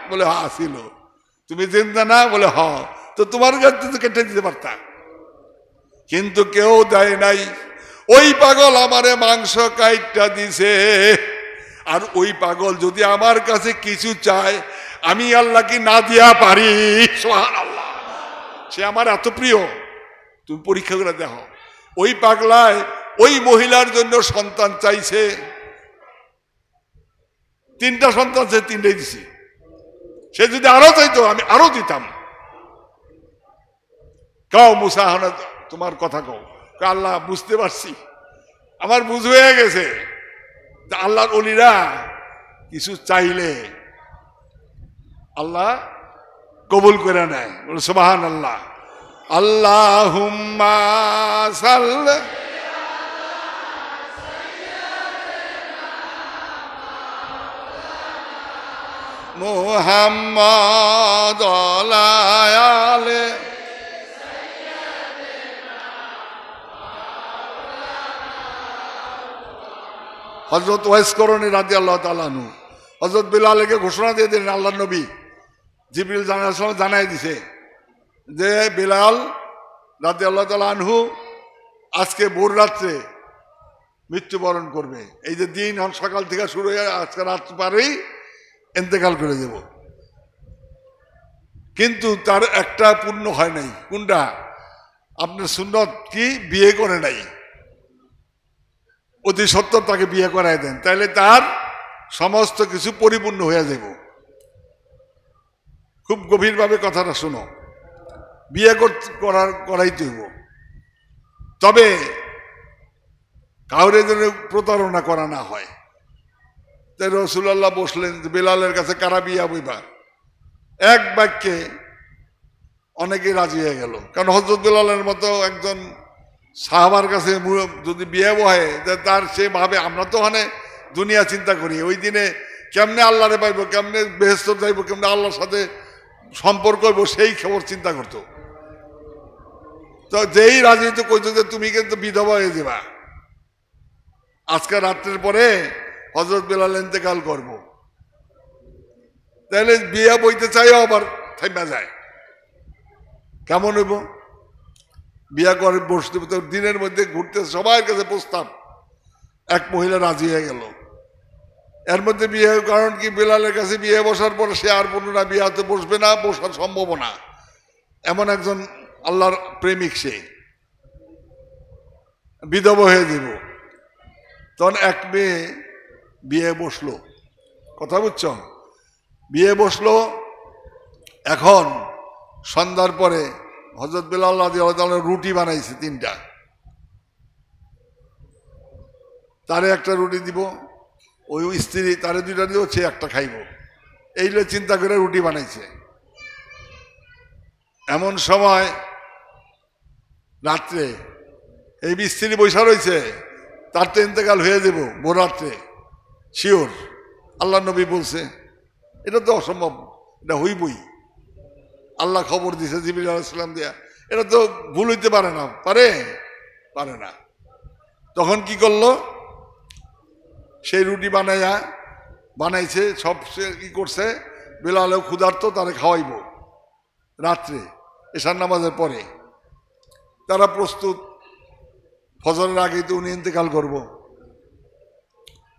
বলে আসিল। তুমি জিন্দা না? বলে হ। তো তোমার কাছে তো কেটে দিতে পারতা, কিন্তু কেউ দেয় নাই। ওই পাগল আমারে মাংস কাইটটা দিছে। আর ওই পাগল যদি আমার কাছে কিছু চায়, আমি আল্লাহ কি না দিয়া পারি? সুবহানাল্লাহ। সে আমার এত প্রিয়, তুমি পরীক্ষা করে দেখো। ওই পাগলায় ওই মহিলার জন্য সন্তান চাইছে, 3টা সন্তান, সে 3টাই দিছি। সে যদি আরো চাইতো আমি আরো দিতাম। কাও মুসা, তোমার কথা কও। আল্লাহ বুঝতে পারছি, আমার বুঝ হয়ে গেছে আল্লাহর ওলিরা কিছু চাইলে আল্লাহ কবুল করে নেয়। সুবহানাল্লাহ। আল্লাহুম্মা সাল্লি মুহাম্মাদ আলাইহি হযরত ওয়াইস করণী রাদিয়াল্লাহু তাআলা আনহু হযরত বিলালকে ঘোষণা দিয়ে দিলেন, আল্লাহর নবী জিবরিল জানাই দিছে যে বিলাল রাদিয়াল্লাহু তাআলা আনহু আজকে ভোর রাত্রে মৃত্যুবরণ করবে। এই যে দিন সকাল থেকে শুরু হয়ে আজকে রাত পারেই ইন্তেকাল করে দেব। কিন্তু তার একটা পূর্ণ হয় নাই। কোনটা? আপনার সুন্নত কি? বিয়ে করে নাই। অতি সত্তর তাকে বিয়ে করাই দেন, তাইলে তার সমস্ত কিছু পরিপূর্ণ হয়ে যাব। খুব গভীরভাবে কথাটা শুনো। বিয়ে করাইতে হইব, তবে কাউরে যেন প্রতারণা করা না হয়। তাই রাসূলুল্লাহ বসলেন বেলালের কাছে, কারা বিয়া বইবা? এক বাক্যে অনেকে রাজি হয়ে গেল। কারণ হযরত বেলালের মতো একজন সাহাবার কাছে যদি বিয়ে বহে, তার সে ভাবে আমরা তো ওখানে দুনিয়া চিন্তা করি, ওই দিনে কেমনে আল্লাহরে পাইব, কেমনে বেহেশত যাইব, কেমনে আল্লাহর সাথে সম্পর্ক হইব, সেই খবর চিন্তা করতো। তো যেই রাজি তো কইতো যে তুমি কিন্তু বিধবা হয়ে যাবা, আজকে রাত্রের পরে হযরত বেলাল ইন্তেকাল করব, তাহলে বিয়ে বইতে চাইও আবার থাইমা যায়। কেমন হইব? বিয়া করে বসতে দিনের মধ্যে ঘুরতে সবার কাছে প্রস্তাব, এক মহিলা রাজি হয়ে গেল। এর মধ্যে বিয়ে, কারণ কি বেলালের কাছে বিয়ে বসার পর সে আর পুনরায় বিয়াতে বসবে না, বসার সম্ভব না। এমন একজন আল্লাহর প্রেমিক, সে বিধবা হয়ে যাব। তখন এক মেয়ে বিয়ে বসলো, কথা বুঝছ? বিয়ে বসলো। এখন সন্ধ্যার পরে হযরত বেলাল রাদিয়াল্লাহু তাআলা রুটি বানাইছে 3টা, তারে একটা রুটি দিব, ওই স্ত্রী তারে 2টা দিব, সে একটা খাইব। এইগুলো চিন্তা করে রুটি বানাইছে। এমন সময় রাত্রে এই স্ত্রী বৈশা রয়েছে, তার তো ইন্তেকাল হয়ে যাব ভোর রাত্রে, শিওর। আল্লাহ নবী বলছে এটা তো অসম্ভব, এটা হইবই। আল্লাহ খবর দিছে জিবরিল আলাইহিস সালাম দিয়া, এটা তো ভুল হইতে পারে না। পারে না। তখন কি করলো? সেই রুটি বানাইছে, সব সে কি করছে, বেলালেও ক্ষুধার্ত, তারে খাওয়াইব রাত্রে এশার নামাজের পরে। তারা প্রস্তুত, ফজরের আগেই তো উনি ইন্তেকাল করব।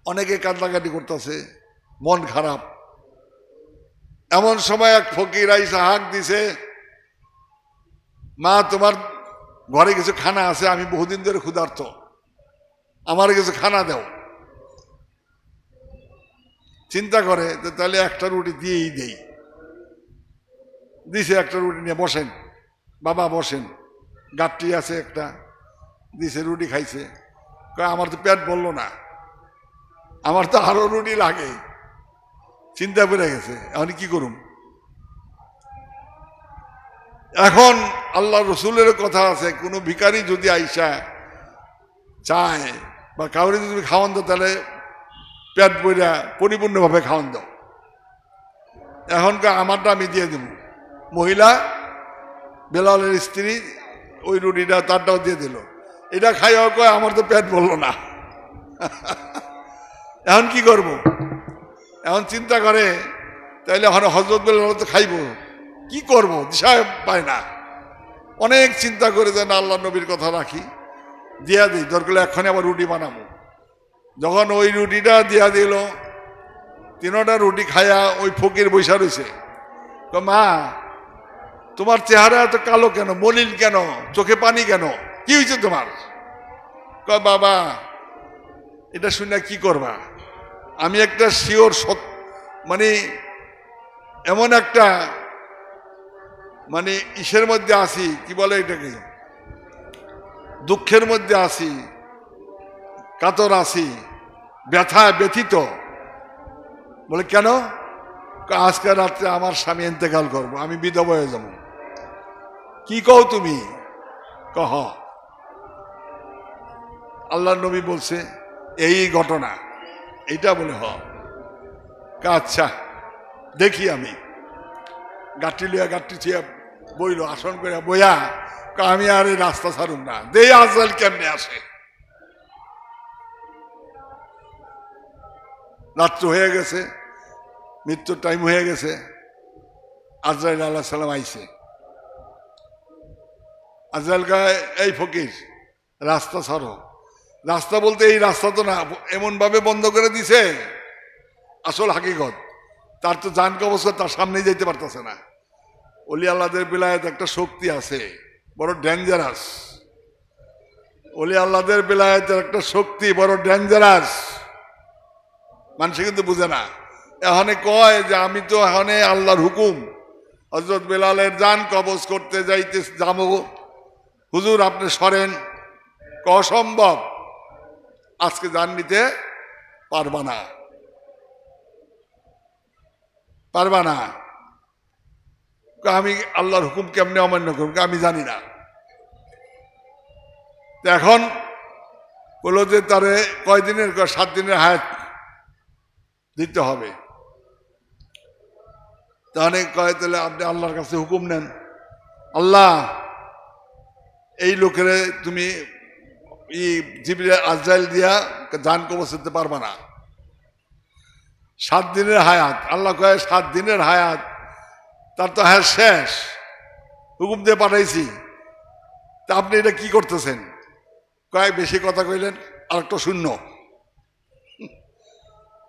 অনেকে কান্নাকাটি করতেছে, মন খারাপ। এমন সময় এক ফকির আইসা হাঁক দিছে, মা তোমার ঘরে কিছু খানা আছে, আমি বহুদিন ধরে ক্ষুধার্ত, আমার কিছু খানা দাও। চিন্তা করে তাহলে একটা রুটি দিয়েই দেই। দিছে একটা রুটি নিয়ে, বসেন বাবা বসেন, গাঠটি আছে একটা, দিছে রুটি খাইছে। আমার তো পেট বললো না, আমার তো আরো রুটি লাগে। চিন্তা করে গেছে, এখন কি করুম? এখন আল্লাহ রসুলের কথা আছে, কোনো ভিখারি যদি আইসা চায় বা কাউরে যদি খাওয়ান দাও, তাহলে পেট বইরা পরিপূর্ণভাবে খাওয়ান দাও। এখনকার আমারটা আমি দিয়ে দেব। মহিলা বেলালের স্ত্রী ওই রুটিটা তারটাও দিয়ে দিল। এটা খাইও কয় আমার তো পেট বললো না। এখন কি করব? এখন চিন্তা করে, তাইলে এখন হযরত বেলাল তো খাইব, কি করব, দিশা পায় না। অনেক চিন্তা করে যেন আল্লাহ নবীর কথা রাখি, দিয়া দিই, দরকার এক্ষণে আবার রুটি বানাবো। যখন ওই রুটিটা দিয়া দিল, তিনটা রুটি খায়া ওই ফকির বৈশা রয়েছে। মা, তোমার চেহারা এত কালো কেন, মলিন কেন, চোখে পানি কেন, কি হয়েছে তোমার? বাবা, এটা শুনে কি করবা, আমি একটা শিওর মানে এমন একটা মানে ইসের মধ্যে আছি, কি বলে এটাকে, দুঃখের মধ্যে আছি, কাতর আছি, ব্যথায় ব্যথিত। বলে কেন? আজকে রাত্রে আমার স্বামী ইন্তেকাল করবো, আমি বিধবা হয়ে যাবো। কি কও তুমি? কহ আল্লাহ নবী বলছে এই ঘটনা, এইটা বলে হ। আচ্ছা দেখি। আমি গাঠি লইয়া গাঠি ছুঁয়া বইল, আসন করে বইয়া, আমি আর এই রাস্তা ছাড়ুম না, দেই আজরাইল কেমনে আসে। রাত্র হয়ে গেছে, মৃত্যুর টাইম হয়ে গেছে। আজরাইল আলাইহিস সালাম আইছে। আজরাইল গায়ে, এই ফকির রাস্তা ছাড়ো। রাস্তা বলতে এই রাস্তা তো না, এমন ভাবে বন্ধ করে দিছে, আসল হাকিকত তার তো জান কবজ, তার সামনেই যেতে পারতেছে না। ওলি আল্লাহদের বেলায়েত একটা শক্তি আছে, বড় ডেঞ্জারাস। ওলি আল্লাহদের বেলায়েতের একটা শক্তি বড় ডেঞ্জারাস, মানুষ কিন্তু বুঝে না। এখানে কয় যে আমি তো এখানে আল্লাহর হুকুম, হযরত বেলালের জান কবজ করতে যাইতে যাবো, হুজুর আপনি সরেন। অসম্ভব, আজকে জান নিতে পারবা না, পারবা না। আমি আল্লাহর হুকুম কেমনে অমান্য করব, আমি জানি না। এখন বললো যে তারে কয়দিনের, 7 দিনের হায়াত দিতে হবে। তাহলে কয়, তাহলে আপনি আল্লাহর কাছে হুকুম নেন, আল্লাহ এই লোকের তুমি জিবরিল আজরাইল দিয়া জান কবজ করতে পারবা না। 7 দিনের হায়াত, আল্লাহ কয় 7 দিনের হায়াত, তার তো হায়াত শেষ, হুকুম দিয়ে পাঠাইছি, তা আপনি এটা কি করতেছেন? কয় বেশি কথা কইলেন, আর একটা শূন্য,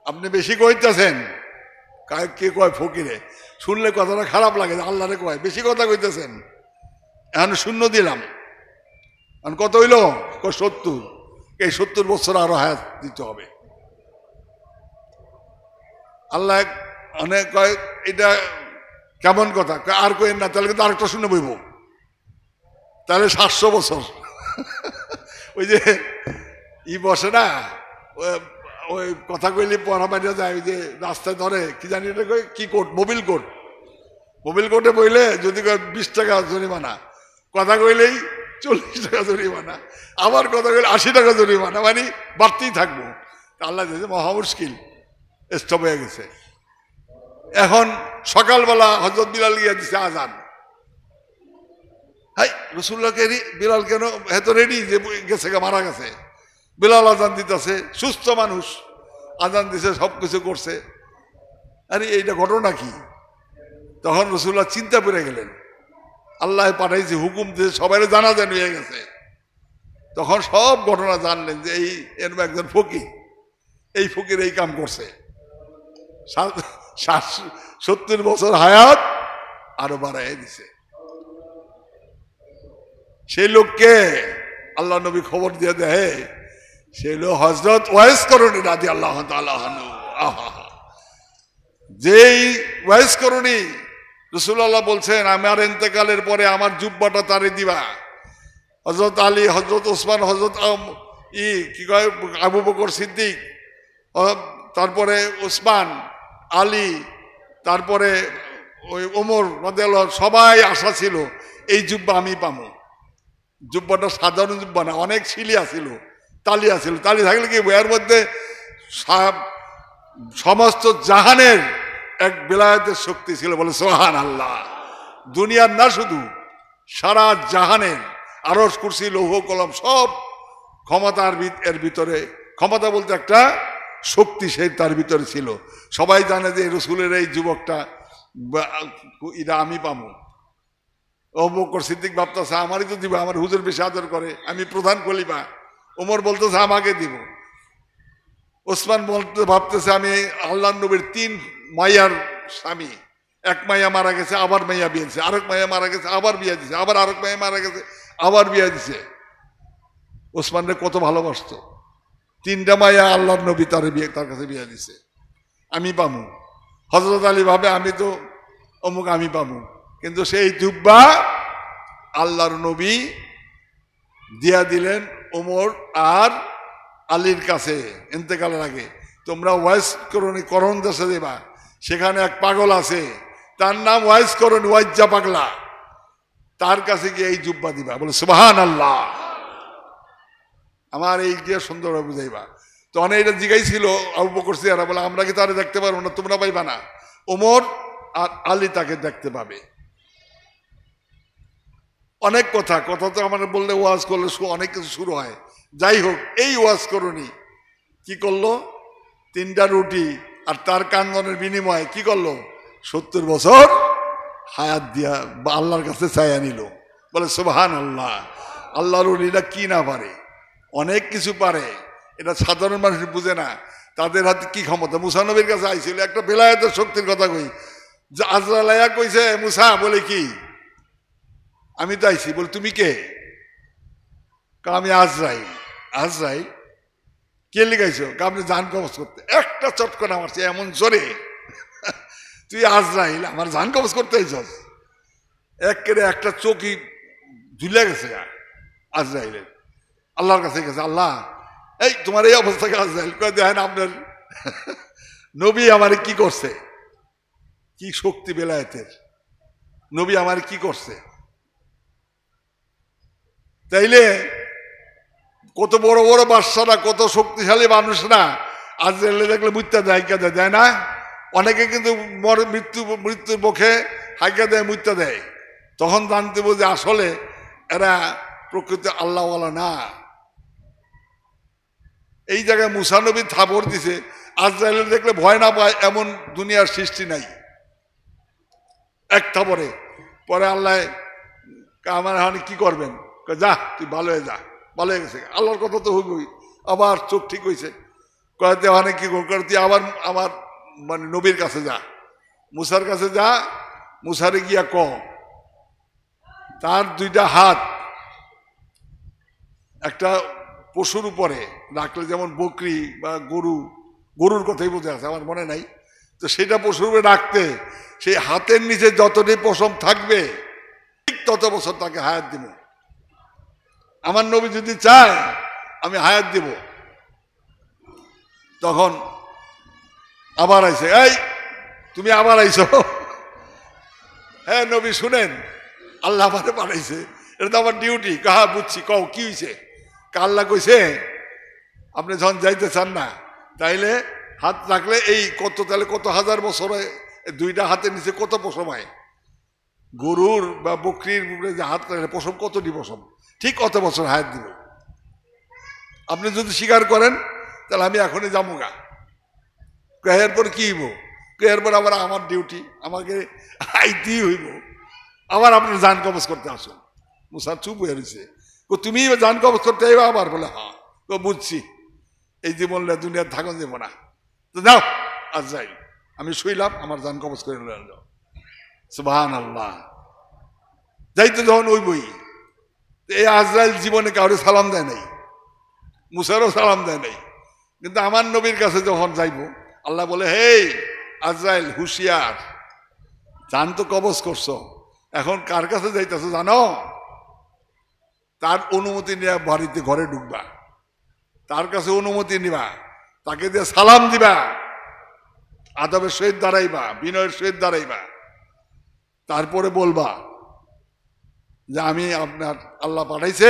আপনি বেশি কইতেছেন। কয় কে কয়? ফকিরে। শুনলে কথাটা খারাপ লাগে, আল্লাহরে কয় বেশি কথা কইতেছেন। এখন শূন্য দিলাম, এখন কত হইল? 70। এই 70 বছর আরো হায়াত দিতে হবে। আল্লাহ অনেক কয় এটা কেমন কথা, আর কইেন না, তাহলে কিন্তু আরেকটা শূন্য বইব, তাহলে 700 বছর। ওই যে বসে না, ওই কথা কইলে পড়া মারিয়া যায়, ওই যে রাস্তায় ধরে কি জানি এটা কই, কি কোর্ট, মোবিল কোর্ট। মোবিল কোর্টে বইলে যদি 20 টাকা জরিমানা, কথা কইলেই 40 টাকা জরিমানা, আবার কথা কইলে 80 টাকা জরিমানা, মানে বাড়তেই থাকবো। আল্লাহ দিয়েছে মহা মুশকিল, স্টপ হয়ে গেছে। এখন সকালবেলা হযরত বিলাল গিয়ে দিছে আজান। হাই রাসূলুল্লাহকে বিলাল কেন এত রেডি যে গেছে, মারা গেছে। বিলাল আজান দিতেছে, সুস্থ মানুষ, আজান দিছে, সবকিছু করছে। আরে এইটা ঘটনা কি? তখন রাসূলুল্লাহ চিন্তা করে গেলেন, আল্লাহ পাঠাইছে, হুকুম দিয়ে সবাই জানাজানি হয়ে গেছে। তখন সব ঘটনা জানলেন যে এই এরকম একজন ফকির, এই ফকির এই কাম করছে। 70 বছর হায়াত আরো বাড়াই দিছে। সেই লোককে আল্লাহ নবী খবর দিয়ে দেয়, সেই লোক হযরত ওয়াইস করণী রাদিয়াল্লাহু তাআলা আনহু। যেই ওয়াইস করণী, রাসূলুল্লাহ বলছেন আমার ইন্তেকালের পরে আমার জুব্বাটা তারে দিবা। হযরত আলী, হযরত ওসমান, হযরত কি কয় আবু বকর সিদ্দিক, তারপরে ওসমান, আলী, তারপরে ওই ওমর রাদিয়াল্লাহু, সবাই আশা ছিল এই জুব্বা আমি পাবো। জুব্বাটা সাধারণ জুব্বা না, অনেক ছিলিয়া ছিল, তালিয়া ছিল। তালি থাকলে কি এর মধ্যে সমস্ত জাহানের এক বেলায়েতের শক্তি ছিল, বলে সুবহানাল্লাহ। দুনিয়ার না, শুধু সারা জাহানের আরশ, কুরসি, লৌহ কলম সব ক্ষমতার এর ভিতরে, ক্ষমতা বলতে একটা শক্তি সেই তার ভিতরে ছিল। সবাই জানে যে রসুলের এই যুবকটা এটা আমি পাবো। আবু বকর সিদ্দিক ভাবতেছে আমারই তো দিব, আমার হুজুর বেশি আদর করে, আমি প্রধান খলিফা। ওমর বলতেছে আমাকে দিব। ওসমান ভাবতেছে আমি আল্লাহ নবীর 3 মাইয়ার স্বামী, এক মাইয়া মারা গেছে আবার মাইয়া বিয়ে দিছে, আরেক মাইয়া মারা গেছে আবার বিয়ে দিছে, আবার আরেক মাইয়া মারা গেছে আবার বিয়ে দিছে। ওসমানরে কত ভালোবাসতো, 3টা মাইয়া আল্লাহর নবী তার কাছে বিয়ে দিছে, আমি পামু। হযরত আলী ভাবে আমি তো অমুক, আমি পামু। কিন্তু সেই জুব্বা আল্লাহর নবী দিয়া দিলেন ওমর আর আলীর কাছে ইন্তেকালের আগে। তোমরা ওয়াইস করণী করণ দেশে দেবা, সেখানে এক পাগল আছে, তার নাম ওয়াইস করণী, ওয়াইজা পাগলা, তার কাছে গিয়ে এই জুব্বা দিবা। বলে সুবহানাল্লাহ, আমার এই গিয়ে সুন্দরভাবে বুঝাইবা। তো অনেক এটা জিগাইছিল আবু বকর সিদ্দিক, বলে আমরা কি তারে দেখতে পারবো না? তোমরা পাইবা না, ওমর আর আলী তাকে দেখতে পাবে। অনেক কথা তো আমার বললে ওয়াজ করলে অনেক কিছু শুরু হয়। যাই হোক, এই ওয়াজ করণী কি করলো? 3টা রুটি আর তার কান্দনের বিনিময়ে কি করলো? 70 বছর হায়াত দিয়া বা আল্লাহর কাছে চাইয়া নিল। বলে সুবহানাল্লাহ। আল্লাহর ওলিরা কি না পারে, অনেক কিছু পারে, এটা সাধারণ মানুষ বুঝে না। তাদের হাতে কি ক্ষমতা। মুসা নবীর কাছে আইছিল, একটা বেলায়েতের শক্তির কথা কই, যে আজরাইল আয়া কইছে মুসা, বলে কি আমি তো আইছি। বলে তুমি কে? আমি আজরাইল। আজরাইল কে লিখাইছো? আপনি জান কবজ করতে। একটা চটকনা মারছে এমন জোরে, তুই আজরাইল আমার জান কবজ করতে আইছস? একেবারে একটা চোখই ঝুলে গেছে আজরাইলের। আল্লাহর কাছে গেছে, আল্লাহ এই তোমার এই অবস্থাকে আজরাইল দেখেন আপনার নবী আমার কি করছে, কি শক্তি বেলায়েতের নবী আমার কি করছে। তাইলে কত বড় বড় বাদশারা, কত শক্তিশালী মানুষরা আজরাইলে দেখলে মুত্যা দেয়, হাইকা দেয় না? অনেকে কিন্তু মৃত্যুর মুখে হাইকা দেয়, মুত্যা দেয়। তখন জানতে যে আসলে এরা প্রকৃতি আল্লাহওয়ালা না। এই জায়গায় মুসা নবী থাপড় দিছে, আজরাইলে দেখলে ভয় না পায় এমন দুনিয়ার সৃষ্টি নাই। এক থাপড়ে পরে আল্লাহ আমার হানি কি করবেন? যা তুই ভালো হয়ে যা। ভালো হয়ে গেছে, আল্লাহর কথা তো হইবই। আবার চোখ ঠিক হয়েছে, কয়েতে অনেক কি করে, তুই আবার আমার মানে নবীর কাছে যা, মুসার কাছে যা। মুসারে গিয়া ক তার 2টা হাত একটা পশুর উপরে রাখলে, যেমন বকরি বা গরুর কথাই বোঝা আছে, আমার মনে নাই তো, সেটা পশুর উপরে রাখতে সেই হাতের নিচে যতটি পশম থাকবে ঠিক তত বছর তাকে হায়াত দিব। আমার নবী যদি চায় আমি হায়াত দিব। তখন আবার আইছে, এই তুমি আবার আইছো? হ্যাঁ নবী শুনেন, আল্লাহ আমারে পাঠাইছে, এটা তো আমার ডিউটি। কাহা বুঝছি, কও কি হয়েছে? আল্লাহ কইছে আপনি যখন যাইতে চান না, তাইলে হাত রাখলে এই কত, তাহলে কত হাজার বছরে 2টা হাতের নিচে কত পশম হয়? গরুর বা বকরির উপরে যে হাত রাখলে পশম, কতটি পশম, ঠিক কত বছর হায়াত দিব। আপনি যদি স্বীকার করেন তাহলে আমি এখনই যাবো গা। এরপর কি হইব? এরপর আবার আমার ডিউটি, আমাকে আইতেই হইব, আবার আপনার জান কবজ করতে আসুন। মুসা চুপ হয়ে রয়েছে, তুমি জান কবজ করতে আইবা আবার? বলে হ্যাঁ। তো বুঝছি এই জীবন দুনিয়ার থাকুন যাব না, তো যাও আজরাইল, আমি শুইলাম, আমার জান কবজ করে নিল। সুবহানাল্লাহ। যাইতে যখন ওই বই, এই আজরাইল জীবনে কাউরে সালাম দেয় নাই, মুসারও সালাম দেয় নাই। কিন্তু আমার নবীর কাছে যখন যাইব, আল্লাহ বলে হে আজরাইল হুশিয়ার, জান তো কবজ করছো, এখন কার কাছে যাইতেছো জানো? তার অনুমতি নিয়ে বাড়িতে ঘরে ঢুকবা, তার কাছে অনুমতি নিবা, তাকে দিয়ে সালাম দিবা, আদবের সহিত দাঁড়াইবা, বিনয়ের সহিত দাঁড়াইবা, তারপরে বলবা যে আমি আপনার, আল্লাহ পাঠাইছে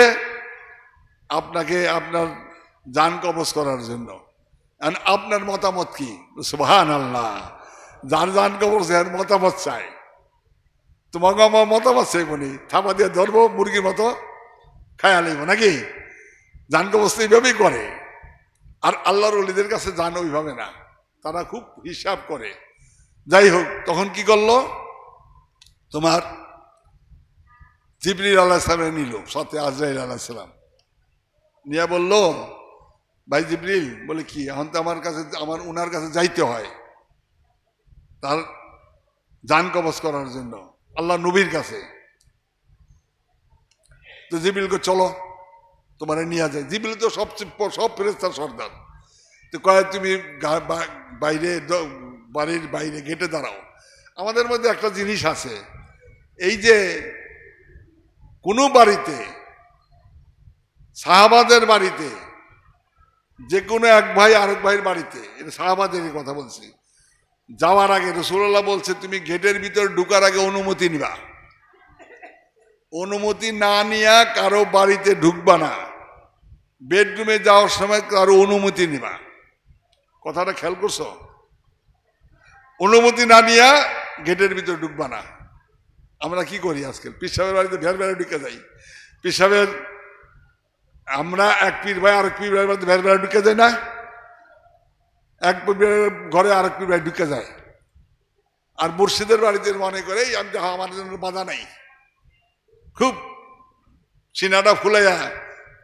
আপনাকে আপনার জান কবজ করার জন্য, আপনার মতামত কি? সুবহানাল্লাহ। যার জান কবজ এর মতামত চাই, তোমাকে আমার মতামত চাই বলি, থাপা দিয়ে ধরবো মুরগির মতো খায়া লইব নাকি? জান কবজ এইভাবেই করে। আর আল্লাহর ওলিদের কাছে জান ওইভাবে না, তারা খুব হিসাব করে। যাই হোক, তখন কি করলো, তোমার জিবরিল আলাইহিস সালাম নিল, সাথে আজরাইল আলাইহিস সালাম নিয়ে বলল, ভাই জিবরিল, বলে কি, এখন তো আমার উনার কাছে যাইতে হয় তার জান কবজ করার জন্য, আল্লাহ নবীর কাছে। তো জিবরিলকে চলো তোমার নিয়ে যায়। জিবরিল তো সব ফেরেশতার সর্দার। তো কয় তুমি বাইরে, বাড়ির বাইরে গেটে দাঁড়াও। আমাদের মধ্যে একটা জিনিস আছে, এই যে কোনো বাড়িতে, সাহাবাদের বাড়িতে, যে কোনো এক ভাই আরেক ভাইয়ের বাড়িতে, এটা সাহাবাদের কথা বলছি, যাওয়ার আগে রাসূলুল্লাহ বলছে তুমি গেটের ভিতর ঢুকার আগে অনুমতি নিবা। অনুমতি না নিয়া কারো বাড়িতে ঢুকবা না। বেডরুমে যাওয়ার সময় কারো অনুমতি নিবা। কথাটা খেয়াল করছো? অনুমতি না নিয়া গেটের ভিতর ঢুকবা না। আমরা কি করি আজকাল, পীর সাহেবের বাড়িতে ভের ভেড়ে ঢুকে যাই। পীর সাহেবের, আমরা এক পীর ভাই আরেক পীর ভাইয়ের বাড়িতে ভের ভেড়ে ঢুকে যাই না? এক ঘরে আরেক পীর ভাই ঢুকে যায়। আর মুর্শিদের বাড়িতে মনে করে আমার জন্য বাধা নাই, খুব সিনাটা ফুলাইয়া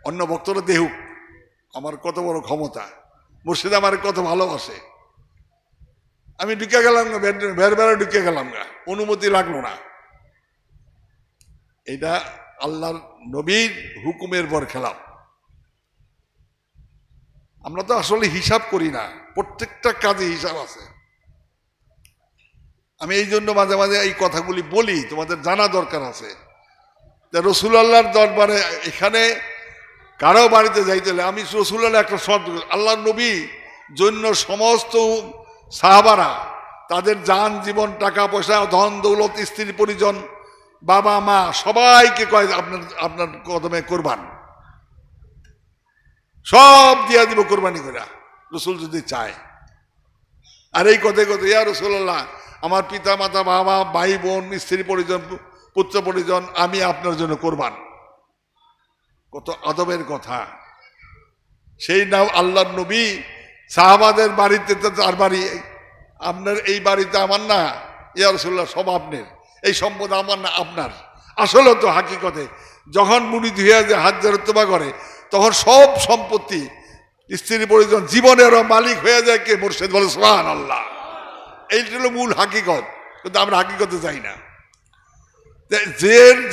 অন্য ভক্তরা দেহুক আমার কত বড় ক্ষমতা, মুর্শিদ আমার কত ভালোবাসে। আমি ঢুকে গেলাম না, ভের ভেড়ে ঢুকে গেলাম না, অনুমতি লাগলো না। এটা আল্লাহর নবীর হুকুমের পর খেলাম। আমরা তো আসলে হিসাব করি না, প্রত্যেকটা কাজে হিসাব আছে। আমি এই জন্য মাঝে মাঝে এই কথাগুলি বলি, তোমাদের জানা দরকার আছে। রাসূলুল্লাহর দরবারে এখানে কারো বাড়িতে যাইতে হলে, আমি রাসূলুল্লাহ একটা শর্ত, আল্লাহ নবী জন্য সমস্ত সাহাবারা তাদের জান জীবন, টাকা পয়সা, ধন দৌলত, স্ত্রী পরিজন, বাবা মা সবাইকে কয় আপনার কদমে কোরবান, সব দিয়া দিব কোরবানি করে, রাসূল যদি চায়। আর এই কথায় কথা, ইয়া রাসূলুল্লাহ, আমার পিতা মাতা, বাবা, ভাই বোন, স্ত্রী পরিজন, পুত্র পরিজন, আমি আপনার জন্য কোরবান। কত আদবের কথা। সেই নাম আল্লাহর নবী সাহাবাদের বাড়িতে, তার বাড়ি, আপনার এই বাড়িতে আমার না, ইয়া রাসূলুল্লাহ, সব আপনার, এই সম্পদ আমার না আপনার। আসলে তো হাকিকতে যখন মুরিদ হয়ে যায় হাজ্জাতুত তওবা করে, তখন সব সম্পত্তি, স্ত্রী পরিজন, জীবনেরও মালিক হয়ে যায় কে? মুর্শিদ। বলে সুবহানাল্লাহ। এইটা হলো মূল হাকিকত, কিন্তু আমরা হাকিকতে যাই না।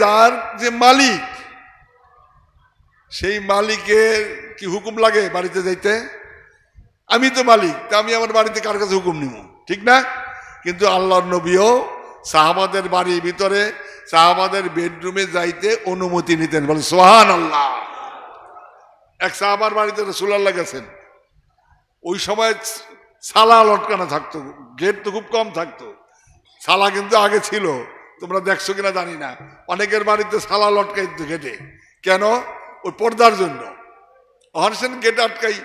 যার যে মালিক, সেই মালিকের কি হুকুম লাগে বাড়িতে যাইতে? আমি তো মালিক, তা আমি আমার বাড়িতে কার কাছে হুকুম নিব? ঠিক না? কিন্তু আল্লাহর নবীও সাহাবাদের বাড়ির ভিতরে, সাহাবাদের বেডরুমে যাইতে অনুমতি নিতেন। বলে সুবহানাল্লাহ। এক সাহাবার বাড়িতে রাসূলুল্লাহ গেছেন, ওই সময় সালা লটকানো থাকতো, গেট তো খুব কম থাকতো। সালা কিন্তু আগে ছিল, তোমরা দেখছো কিনা জানি না, অনেকের বাড়িতে সালা লটকাইতো গেটে। কেন? ওই পর্দার জন্য। অহরসেন গেট আটকাই,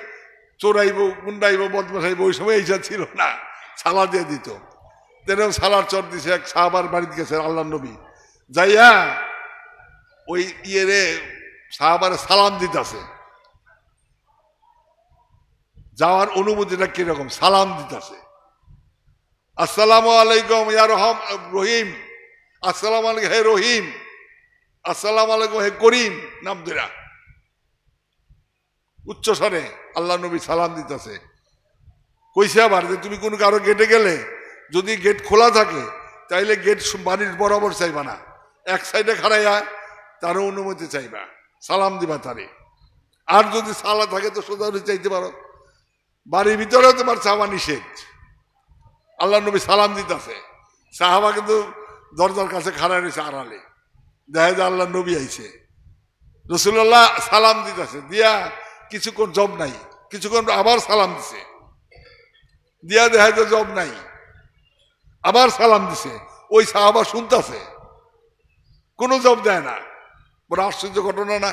চোরাইব, গুন্ডাইব, বদমাশাইব, ওই সময় এইসব ছিল না, সালা দিয়ে দিত। তেনাও সালার চর দিছে। এক সাহাবার বাড়িতে গেছে আল্লাহ নবী, যাইয়া ওই ইয়ে সাহাবারে সালাম দিতেছে। যাওয়ার অনুমতিটা কিরকম? সালাম দিতেছে, আসসালামু আলাইকুম ইয়া রহিম, আসসালামু আলাইকুম হে রহিম, আসসালামু আলাইকুম হে করিম, নাম ধরা উচ্চ স্বরে আল্লাহ নবী সালাম দিতেছে। কইছে আবার যে তুমি কোন কারো গেটে গেলে যদি গেট খোলা থাকে তাইলে গেট বাড়ির বরাবর চাইবা না, এক সাইডে খাড়াইয়া তারও অনুমতি চাইবা, সালাম দিবা তারে। আর যদি সালা থাকে তো সোজা চাইতে পারো, বাড়ির ভিতরেও তোমার চাওয়া নিষেধ। আল্লাহ নবী সালাম দিতেছে, সাহাবা কিন্তু দরজার কাছে খাড়া রয়েছে আড়ালে, দেখা যায় আল্লাহ নবী আইছে। রাসূলুল্লাহ সালাম দিতেছে, দিয়া কিছুক্ষণ জব নাই, কিছুক্ষণ আবার সালাম দিছে, দিয়া দেখা যায় জব নাই, আবার সালাম দিছে। ওই সাহাবা শুনতেছে, কোনো জব দেয় না। বড় আশ্চর্য ঘটনা না?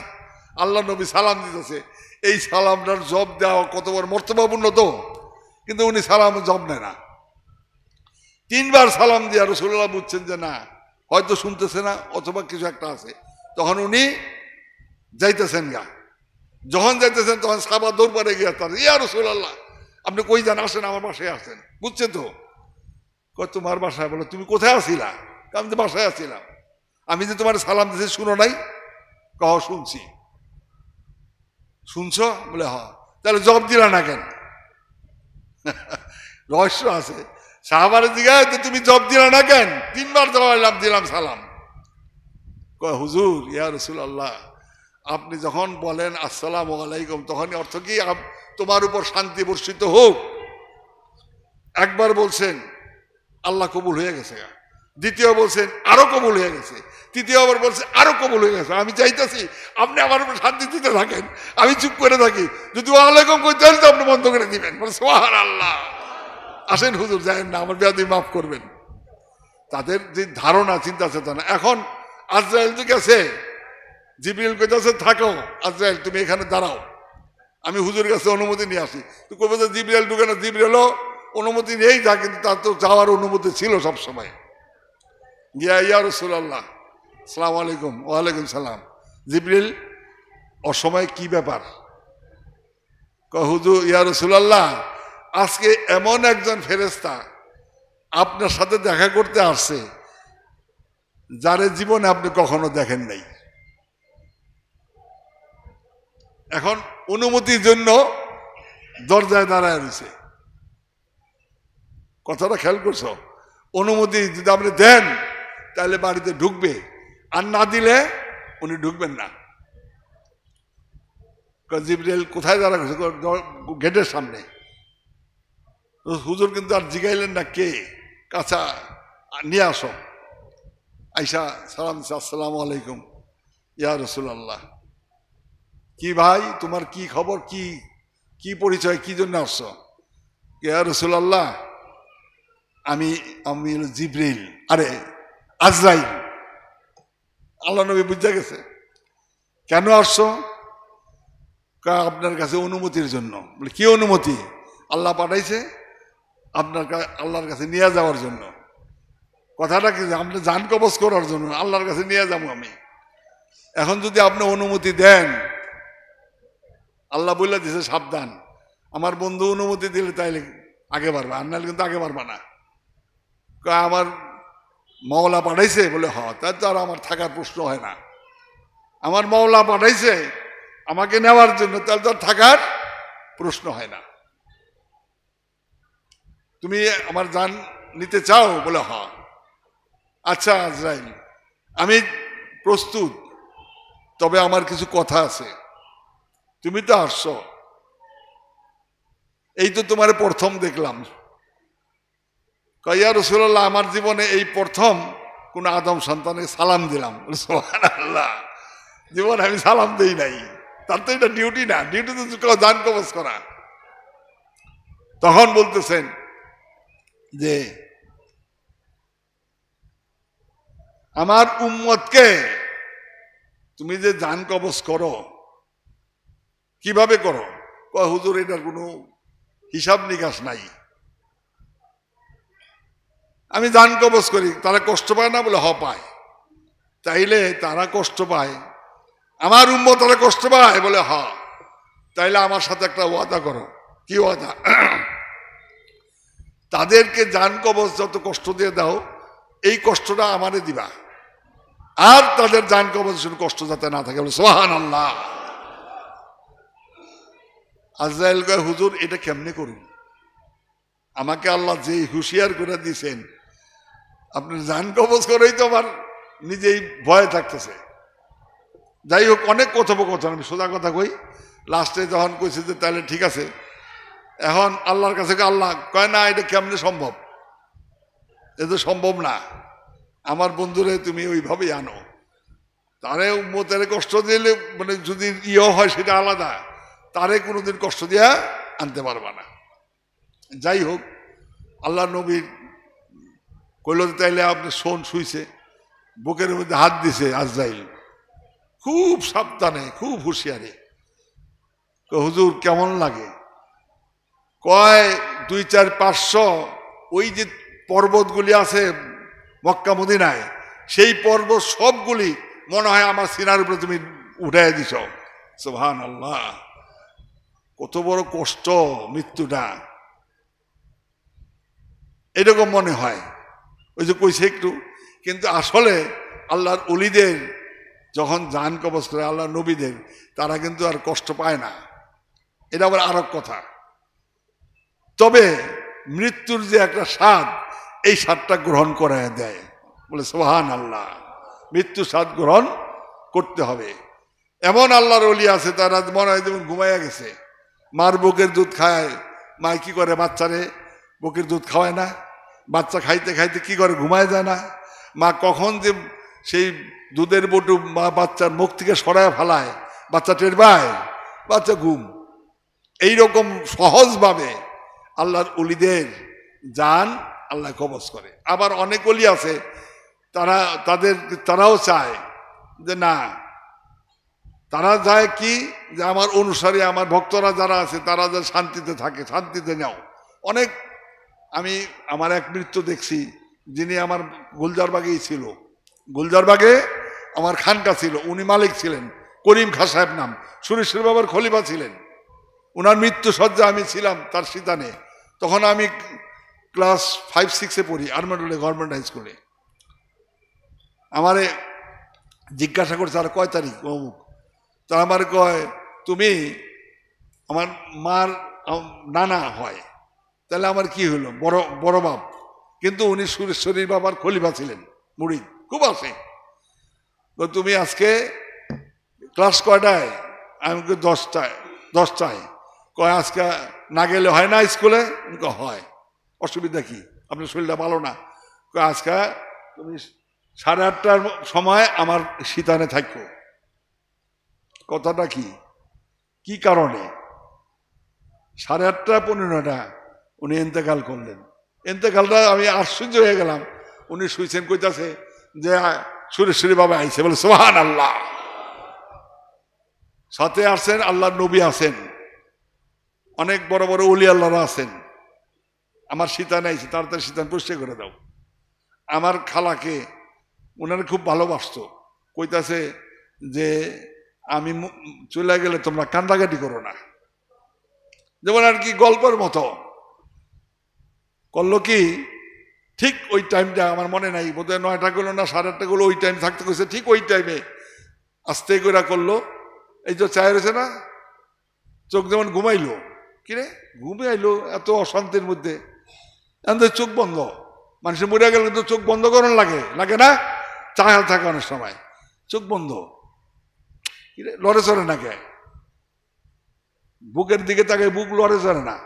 আল্লাহ নবী সালাম দিতেছে, এই সালামটার জব দেওয়া কত বড় মর্তবাপূর্ণ তো, কিন্তু উনি সালাম জব নেয় না। 3 বার সালাম দিয়া রাসূলুল্লাহ বুঝছেন যে না, হয়তো শুনতেছে না, অথবা কিছু একটা আছে। তখন উনি যাইতেছেন গা, যখন যাইতেছেন তখন সাহাবা দৌড় পড়ে গিয়া তার, ইয়া রাসূলুল্লাহ, আপনি কই যান? আসেন, আমার বাসায় আসেন। বুঝছে তো? তোমার বাসায়? বলো তুমি কোথায় আছিলা? আমি তো বাসায় আছিলাম। আমি যে তোমার সালাম দিয়েছি শুনো নাই? কহ শুনছি। শুনছো? বলে হ। তাহলে জবাব দিলা না কেন? রহস্য আছে। সাহাবারের দিকে তুমি জবাব দিলা না কেন? 3 বার জবাব দিলাম সালাম। কয় হুজুর ইয়া রাসূলুল্লাহ, আপনি যখন বলেন আসসালামু আলাইকুম তখনই অর্থ কি তোমার উপর শান্তি বর্ষিত হোক। একবার বলছেন আল্লাহ কবুল হয়ে গেছে, দ্বিতীয় বলছেন আরো কবুল হয়ে গেছে, তৃতীয়বার বলছে আরো কবুল হয়ে গেছে। আমি চাইতেছি আপনি আমার উপর শান্তি দিতে থাকেন, আমি চুপ করে থাকি। যদি ওয়ালাইকুম কইতে হলে তো আপনি বন্ধ করে দিবেন। সুবহানাল্লাহ। আসেন হুজুর যায়েন না, আমার বেয়াদবি মাফ করবেন। তাদের যে ধারণা চিন্তা চেতনা। এখন আজরাইল তো গেছে, জিবরিল কইতাছে থাকো আজরাইল তুমি এখানে দাঁড়াও, আমি হুজুরের কাছে অনুমতি নিয়ে আসি। তো কইবে যে জিবরিল ঢুকে না, জিবরিলও অনুমতি নেই যা, কিন্তু তার তো যাওয়ার অনুমতি ছিল সব সময়। গিয়া ইয়া রাসূলুল্লাহ আসসালামু আলাইকুম। ওয়ালাইকুম সালাম। জিবরিল অসময় কি ব্যাপার? হুজুর ইয়া রাসূলুল্লাহ, আজকে এমন একজন ফেরেশতা আপনার সাথে দেখা করতে আসছে যারে জীবনে আপনি কখনো দেখেন নাই। এখন অনুমতির জন্য দরজায় দাঁড়ায় রয়েছে। কথাটা খেয়াল করছো? অনুমতি যদি আপনি দেন তাহলে বাড়িতে ঢুকবে, আর না দিলে উনি ঢুকবেন না। জিবরিল কোথায় দাঁড়া করছে? গেটের সামনে। হুজুর কিন্তু আর জিগাইলেন না কে, কাছা নিয়ে আসো। আইসা সালাম আসসালামু আলাইকুম ইয়া রাসূলুল্লাহ। কি ভাই তোমার কি খবর, কি কি পরিচয়, কি জন্য আসছো? ইয়া রাসূলুল্লাহ আমি আমি জিবরিল, আরে আজরাইল। আল্লাহ নবী বুঝা গেছে। কেন আসছো? আপনার কাছে অনুমতির জন্য। বলে কি অনুমতি? আল্লাহ পাঠাইছে আপনার আল্লাহর কাছে নিয়ে যাওয়ার জন্য। কথাটা কি? আপনি জান কবজ করার জন্য আল্লাহর কাছে নিয়ে যাবো আমি। এখন যদি আপনি অনুমতি দেন, আল্লাহ বলে দিছে সাবধান, আমার বন্ধু অনুমতি দিলে তাইলে আগে পারবা, আর নাহলে কিন্তু আগে পারবা না। আমার মাওলা পাঠাইছে? বলে হ। তাই তো আর আমার থাকার প্রশ্ন হয় না। আমার মাওলা পাঠাইছে আমাকে নেওয়ার জন্য, তাহলে তো আর থাকার প্রশ্ন হয় না। তুমি আমার জান নিতে চাও? বলে হ। আচ্ছা আজরাইল আমি প্রস্তুত, তবে আমার কিছু কথা আছে। তুমি তো আসছো, এই তো তোমার প্রথম দেখলাম। ইয়া রাসূলুল্লাহ আমার জীবনে এই প্রথম কোন আদম সন্তানকে সালাম দিলাম। সুবহানাল্লাহ, জীবন আমি সালাম দেই নাই। তার তো এটা ডিউটি না, ডিউটি তো জান কবজ করা। তখন বলতেছেন যে আমার উম্মতকে তুমি যে জান কবজ করো কিভাবে করো? হুজুর এটার কোনো হিসাব নিকাশ নাই। আমি জান কবজ করি, তারা কষ্ট পায় না? বলে হ পায়। তাইলে তারা কষ্ট পায়, আমার উম্মত তারা কষ্ট পায়? বলে হ। তাইলে আমার সাথে একটা ওয়াদা করো। কি ওয়াদা? তাদেরকে জান কবজ যত কষ্ট দিয়ে দাও এই কষ্টটা আমারে দিবা, আর তাদের জান কবজ কষ্ট যাতে না থাকে। বলে সুবহানাল্লাহ। আজরাইল কয় হুজুর এটা কেমনে করুন? আমাকে আল্লাহ যে হুঁশিয়ার করে দিয়েছেন, আপনি জান কবজ করেই তো আমার নিজেই ভয় থাকতেছে। যাই হোক, অনেক কথোপকথন, আমি সোজা কথা কই। লাস্টে যখন কইছে যে তাহলে ঠিক আছে, এখন আল্লাহর কাছে আল্লাহ কয় না এটা কেমনে সম্ভব? এটা সম্ভব না। আমার বন্ধুরে তুমি ওইভাবেই আনো, তারে উম্মতের কষ্ট দিলে মানে যদি হয় সেটা আলাদা, তারে কোনোদিন কষ্ট দিয়া আনতে পারবা না। যাই হোক, আল্লাহ নবীর কইল তাইলে আপনি শোন। শুইছে, বুকের মধ্যে হাত দিছে আজরাইল, খুব সাবধানে, খুব হুঁশিয়ারে। হুজুর কেমন লাগে? কয় 200-500 ওই যে পর্বতগুলি আছে মক্কা মদিনায়, সেই পর্বত সবগুলি মনে হয় আমার সিনার উপরে তুমি উঠাই দিছ। সুবহানাল্লাহ, কত বড় কষ্ট মৃত্যুটা। এরকম মনে হয়, ওই যে কইছে একটু। কিন্তু আসলে আল্লাহর অলিদের যখন জান কবজ করে আল্লাহ নবীদের, তারা কিন্তু আর কষ্ট পায় না। এটা আবার আরেক কথা। তবে মৃত্যুর যে একটা স্বাদ, এই স্বাদটা গ্রহণ করায় দেয়। বলে সুবহানাল্লাহ, মৃত্যু স্বাদ গ্রহণ করতে হবে। এমন আল্লাহর ওলি আছে, তারা মনে হয় যেমন ঘুমাইয়া গেছে, মার বুকের দুধ খায়। মা কি করে বাচ্চারে বুকের দুধ খাওয়ায় না? বাচ্চা খাইতে খাইতে কি করে, ঘুমায় যায় না? মা কখন যে সেই দুধের বটু মা বাচ্চার মুখ থেকে সরায় ফেলায়, বাচ্চা টের পায়, বাচ্চা ঘুম। এইরকম সহজভাবে আল্লাহর অলিদের জান আল্লাহ কবজ করে। আবার অনেক অলি আছে, তারাও চায় যে না, তারা চায় কি, যে আমার অনুসারী আমার ভক্তরা যারা আছে তারা যেন শান্তিতে থাকে, শান্তিতে নাও। অনেক আমার এক মৃত্যু দেখছি, যিনি আমার গুলজারবাগেই ছিল, গুলজারবাগে আমার খানকা ছিল, উনি মালিক ছিলেন, করিম খাঁ সাহেব নাম, সুরেশ্বর বাবার খলিফা ছিলেন। উনার মৃত্যু সজ্জা আমি ছিলাম তার শীতানে। তখন আমি ক্লাস 5-6 পড়ি, আর্মাডুলে গভর্নমেন্ট হাই স্কুলে। আমারে জিজ্ঞাসা করছে আর কয় তারিখ, অমুক। তা আমার কয়, তুমি আমার মার নানা হয়, তাহলে আমার কি হলো, বড় বাপ। কিন্তু উনি সুরেশ্বরী বাবার খলিফা ছিলেন, মুরিদ খুব আছে। তো তুমি আজকে ক্লাস কয়টায়? আমি 10টায়। কয় আজকে না গেলে হয় না স্কুলে? হয়। অসুবিধা কি, আপনার শরীরটা ভালো না? কয় আজকে তুমি 8:30টার সময় আমার শীতানে থাকো। কথাটা কি কারণে? 8:30-9:15 উনি ইন্তেকাল করলেন। ইন্তেকালটা আমি আশ্চর্য হয়ে গেলাম। উনি শুইছেন, কইতাছে যে সুরেশ্বরী বাবা আইছে। বলে সুবহানাল্লাহ। সাথে আসেন আল্লাহর নবী আছেন, অনেক বড় বড় ওলি আল্লাহরা আছেন। আমার শীতানে আইছে, তাড়াতাড়ি শীতান পরিষ্কার করে দাও। আমার খালাকে ওনারা খুব ভালোবাসতো, কইতাছে যে আমি চলে গেলে তোমরা কান্দাকাটি করো না। যেমন আর কি গল্পের মতো করলো কি, ঠিক ওই টাইমটা আমার মনে নাই, বোধহয় 9টা গুলো না 8:30 গুলো, ওই টাইম থাকতে কইছে। ঠিক ওই টাইমে আস্তে করে করলো, এই যে চায় রয়েছে না, চোখ যেমন ঘুমাইলো। কিরে ঘুমাইলো এত অশান্তির মধ্যে, চোখ বন্ধ। মানুষের মরে গেলে তো চোখ বন্ধ করার লাগে না? চাহাল থাকে অনেক সময়, চোখ বন্ধ, কিরে লড়ে চড়ে না কে? বুকের দিকে তাকে বুক লড়ে চড়ে না।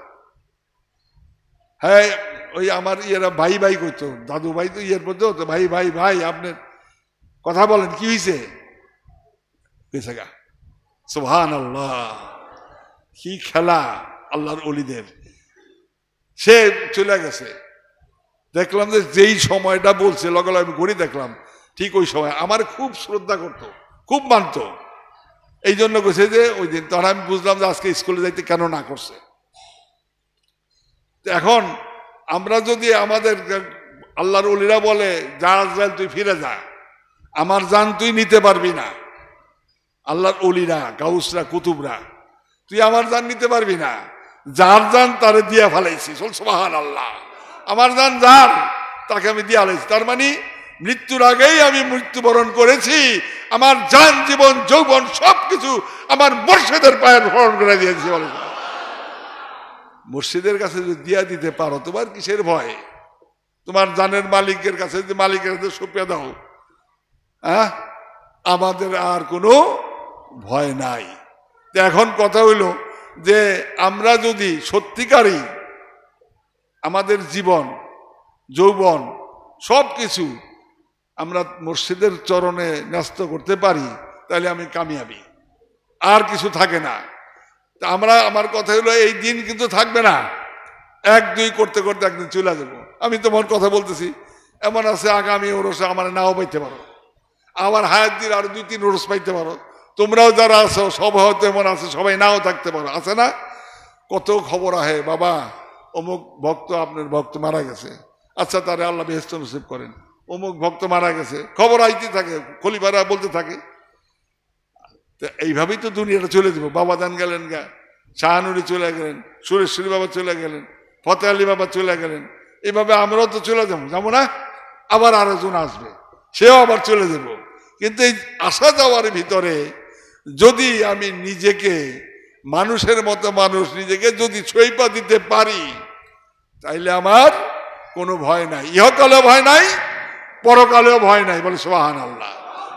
হ্যাঁ, ওই আমার ইয়েরা ভাই ভাই করতো, দাদু ভাই তো ইয়ের মধ্যে হতো, ভাই ভাই ভাই আপনি কথা বলেন, কি হয়েছে? সুবহানাল্লাহ, কি খেলা আল্লাহর অলিদের। সে চলে গেছে। দেখলাম যে যেই সময়টা বলছে লগে আমি ঘুরে দেখলাম, ঠিক ওই সময় আমার খুব শ্রদ্ধা করতো, খুব মানত। এই জন্য কইছে যে ওই দিন, তখন আমি বুঝলাম যে আজকে স্কুলে যাইতে কেন না করছে। এখন আমরা যদি আমাদের আল্লাহর অলিরা বলে যা আজরাইল তুই ফিরে যা, আমার জান তুই নিতে পারবি না। আল্লাহর অলিরা, গাউসরা, কুতুবরা, তুই আমার জান নিতে পারবি না। যার জান তারে দিয়া ফেলাইছি। সুবহানাল্লাহ, আমার জান যার, তাকে আমি দিয়া ফেলাইছি। তার মানে মৃত্যুর আগেই আমি মৃত্যুবরণ করেছি। আমার জান, জীবন, যৌবন সবকিছু আমার মুর্শিদের পায়ের স্মরণ করে দিয়েছি। মুর্শিদের কাছে যদি দিয়া দিতে পারো, তোমার কিসের ভয়? তোমার জানের মালিকের কাছে যদি মালিকের কাছে সঁপে দাও, হ্যাঁ, আমাদের আর কোনো ভয় নাই। এখন কথা হইল যে আমরা যদি সত্যিকারই আমাদের জীবন, যৌবন সবকিছু আমরা মুর্শিদের চরণে ন্যস্ত করতে পারি, তাহলে আমি কামিয়াবি, আর কিছু থাকে না। তা আমার কথা হলো এই দিন কিন্তু থাকবে না। 1-2 করতে করতে একদিন চলে যাবো। আমি তোমার কথা বলতেছি, এমন আছে আগামী ওরসে আমার নাও পাইতে পারো, আমার হায়াত দিন আরো 2-3 ওরস পাইতে পারো। তোমরাও যারা আছো সব হয়তো এমন আছে, সবাই নাও থাকতে পারো, আছে না? কত খবর আহে, বাবা অমুক ভক্ত, আপনার ভক্ত মারা গেছে, আচ্ছা তারে আল্লাহ বেহেশত নসিব করেন। অমুক ভক্ত মারা গেছে, খবর আইতে থাকে, খলিফারা বলতে থাকে। এইভাবেই তো দুনিয়াটা চলে যাবো। বাবা দান গেলেন গা, শাহানুরি চলে গেলেন, সুরেশ্বরী বাবা চলে গেলেন, ফতে আলী বাবা চলে গেলেন। এভাবে আমরাও তো চলে যাবো, যাবো না? আবার আরেকজন আসবে, সেও আবার চলে যাব। কিন্তু এই আসা যাওয়ার ভিতরে যদি আমি নিজেকে মানুষের মতো মানুষ নিজেকে যদি ছইপা দিতে পারি, তাইলে আমার কোনো ভয় নাই, ইহকালেও ভয় নাই, পরকালেও ভয় নাই। বলে সুবহানাল্লাহ।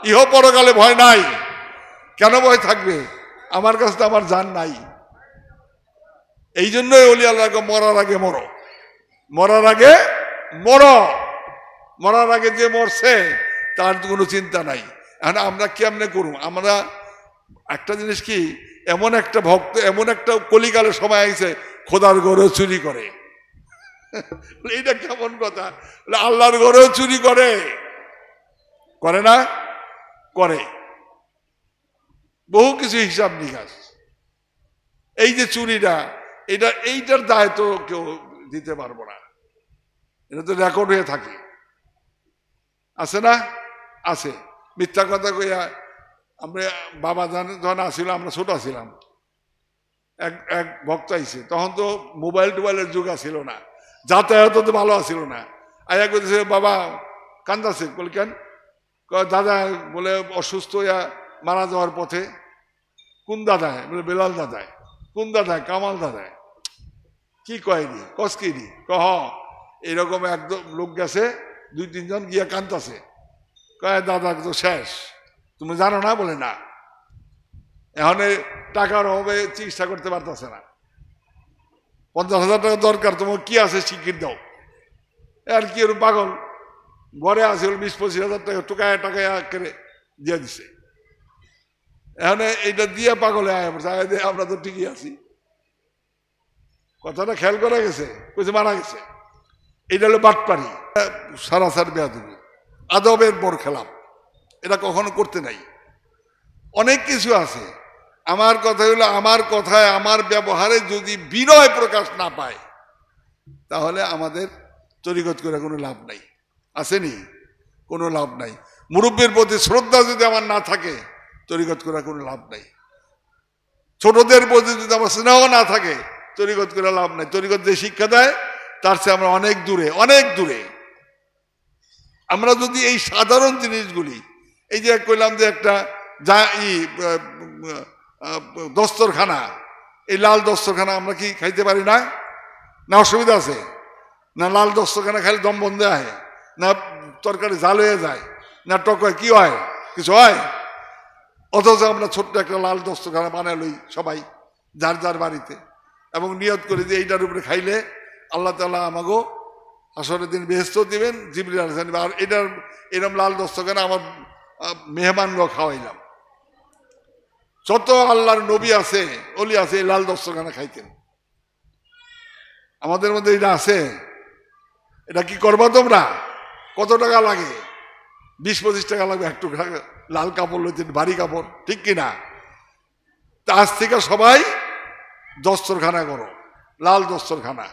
ইহ পরকালে ভয় নাই, কেন ভয় থাকবে? আমার কাছে তো আমার জান নাই। এই জন্যই ওলি আল্লাহকে মরার আগে মরো, মরার আগে মরো। মরার আগে যে মরছে তার কোনো চিন্তা নাই। এখন আমরা কেমনে করুম? আমরা একটা জিনিস কি, এমন একটা ভক্ত, এমন একটা কলিকালের সময় আইছে খোদার ঘরেও চুরি করে। এইটা কেমন কথা? আল্লাহর ঘরেও চুরি করে, করে না? করে। বহু কিছু হিসাব নিকাশ। এই যে চুরিটা, এইটার দায় তো কেউ দিতে পারবো না, এটা তো রেকর্ড হয়ে থাকে, আছে না? আছে। মিথ্যা কথা কইয়া আমরা বাবা যখন আসছিল, আমরা ছোট ছিলাম, এক ভক্ত আইছে, তখন তো মোবাইল টোবাইলের যুগ আসছিল না, যাতায়াত তো ভালো আসছিল না। আয়া কইতেছে বাবা কান্দাছে, বলে কেন? দাদা বলে অসুস্থ হইয়া মারা যাওয়ার পথে। কোন দাদায়? বলে বেলাল দাদায়। কোন দাদায়? কামাল দাদায়। কি কয়নি? কসকিনি কহ এরকম একদম লোক গেছে, 2-3 জন গিয়া কান্দাছে, কয় দাদা তো শেষ। তুমি জানো না? বলে না। এখন টাকার অভাবে চিকিৎসা করতে পারতেছে না, 50,000 টাকা দরকার, তোমার কি আছে শিখিয়ে দাও। আর কি ওর পাগল ঘরে আছে, 20-25,000 টাকা টুকায় টাকায় করে দিয়ে দিছে। এখন এইটা দিয়ে পাগলে আয় আমরা তো ঠিকই আছি। কথাটা খেয়াল করা গেছে? কইছে মারা গেছে। এইটা হলো বাটপারি, সারাসার বেয়াদবি, আদবের বর খেলাপ। এটা কখনো করতে নাই। অনেক কিছু আছে। আমার কথা হলো, আমার কথায় আমার ব্যবহারে যদি বিনয় প্রকাশ না পায়, তাহলে আমাদের তরিকত করে কোনো লাভ নাই। আসেনি? কোনো লাভ নাই। মুরব্বীর প্রতি শ্রদ্ধা যদি আমার না থাকে, তরিকত করা কোনো লাভ নাই। ছোটদের প্রতি যদি আমার স্নেহ না থাকে, তরিকত করে লাভ নাই। তরিকত যে শিক্ষা দেয় তার চেয়ে আমরা অনেক দূরে, অনেক দূরে। আমরা যদি এই সাধারণ জিনিসগুলি, এই যে কইলাম যে একটা দস্তরখানা, এই লাল দস্তরখানা আমরা কি খাইতে পারি না? না অসুবিধা আছে? না লাল দস্তরখানা খাইলে দম বন্ধ হয়, না তরকারি জাল হয়ে যায়, না টক হয়, কি হয়? কিছু হয়? অথচ আমরা ছোট্ট একটা লাল দস্তরখানা বানাই লই সবাই যার যার বাড়িতে, এবং নিয়ত করি যে এইটার উপরে খাইলে আল্লাহ তাআলা আমাগো হাসরের দিন বেহেশত দিবেন, জিবরিল আলাইহিস সালাম। আর এটার এরকম লাল দস্তরখানা আমার মেহমানরাও খাওয়াইলাম। যত আল্লাহর নবী আছে, অলি আছে, এই লাল দস্তরখানা খাইতেন। আমাদের মধ্যে এটা আছে? এটা কি করবা তোমরা? কত টাকা লাগে? 20-25 টাকা লাগবে একটু লাল কাপড় লইতেন, ভারী কাপড়, ঠিক কিনা? তা আজ থেকে সবাই দস্তরখানা করো, লাল দস্তরখানা।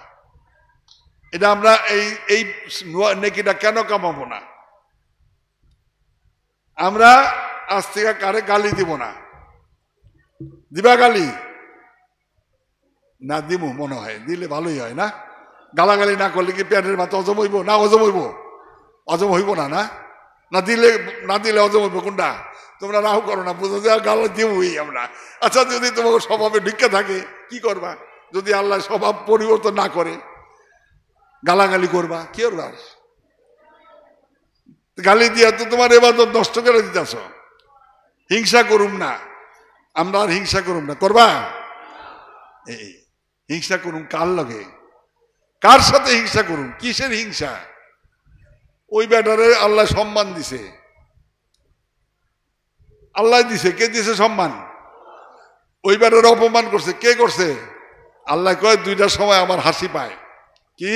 এটা আমরা এই নেকিটা কেন কামাবো না? আমরা আজ থেকে কারে গালি দিব না। দিবা গালি? না দিব মনে হয়, দিলে ভালোই হয় না? গালাগালি না করলে কি পেটের ভাত হজম হইব? না হজম হইব? হজম হইব না? না না দিলে, না দিলে হজম হইব কোনটা? তোমরা রাও করো না, বুঝো যে গালা দিবই আমরা। আচ্ছা, যদি তোমাকে স্বভাবে ঢিক্কা থাকে কি করবা? যদি আল্লাহ স্বভাব পরিবর্তন না করে, গালাগালি করবা, কি করবা? গালি দিয়া তো তোমার ইবাদত নষ্ট করে দিতেছ। হিংসা করুম না, আমরা আর হিংসা করুম না। করবা? এই হিংসা করুম কার লগে? কার সাথে হিংসা করুম? কিসের হিংসা? ওই ব্যাটারে আল্লাহ সম্মান দিছে, আল্লাহ দিছে। কে দিছে সম্মান? ওই ব্যাটারে অপমান করছে, কে করছে? আল্লাহ কয় 2টার সময় আমার হাসি পায়। কি?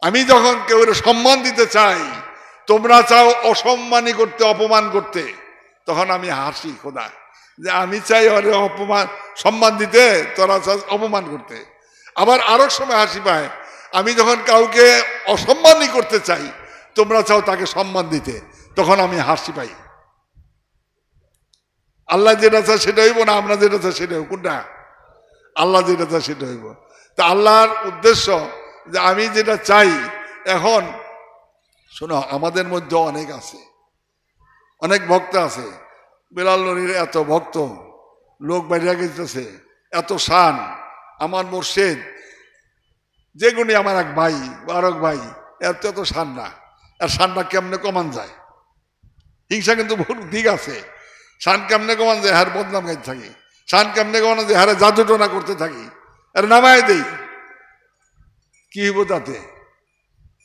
আমি যখন কেউ সম্মান দিতে চাই, তোমরা চাও অসম্মানী করতে, অপমান করতে, তখন আমি হাসি। খোদা যে আমি চাই ওরে অপমান, সম্মান দিতে, তোরা চাস অপমান করতে। আবার আরো সময় হাসি পায়, আমি যখন কাউকে অসম্মানই করতে চাই, তোমরা চাও তাকে সম্মান দিতে, তখন আমি হাসি পাই। আল্লাহ যেটা চায় সেটা হইব না আমরা যেটা চাই সেটা হইব? কোনটা? আল্লাহ যেটা চায় সেটা হইব। তা আল্লাহর উদ্দেশ্য যে আমি যেটা চাই এখন শোনো, আমাদের মধ্যে অনেক আছে, অনেক ভক্ত আছে। বেলাল নবীর এত ভক্ত, লোক বাইরে গেছে, এত শান, আমার মুর্শিদ যে গুণী আমার এক ভাই আর এক ভাই, এত এত শান না। আর শানটা কেমনে কমান যায়? হিংসা কিন্তু বহু দিক আছে। শান কেমনে কমান যায়? হার বদনাম গাইতে থাকি। শান কেমনে কমানো যায়? হারে জাদু টোনা করতে থাকি, আর নামায় দেই। কি হইব তাতে?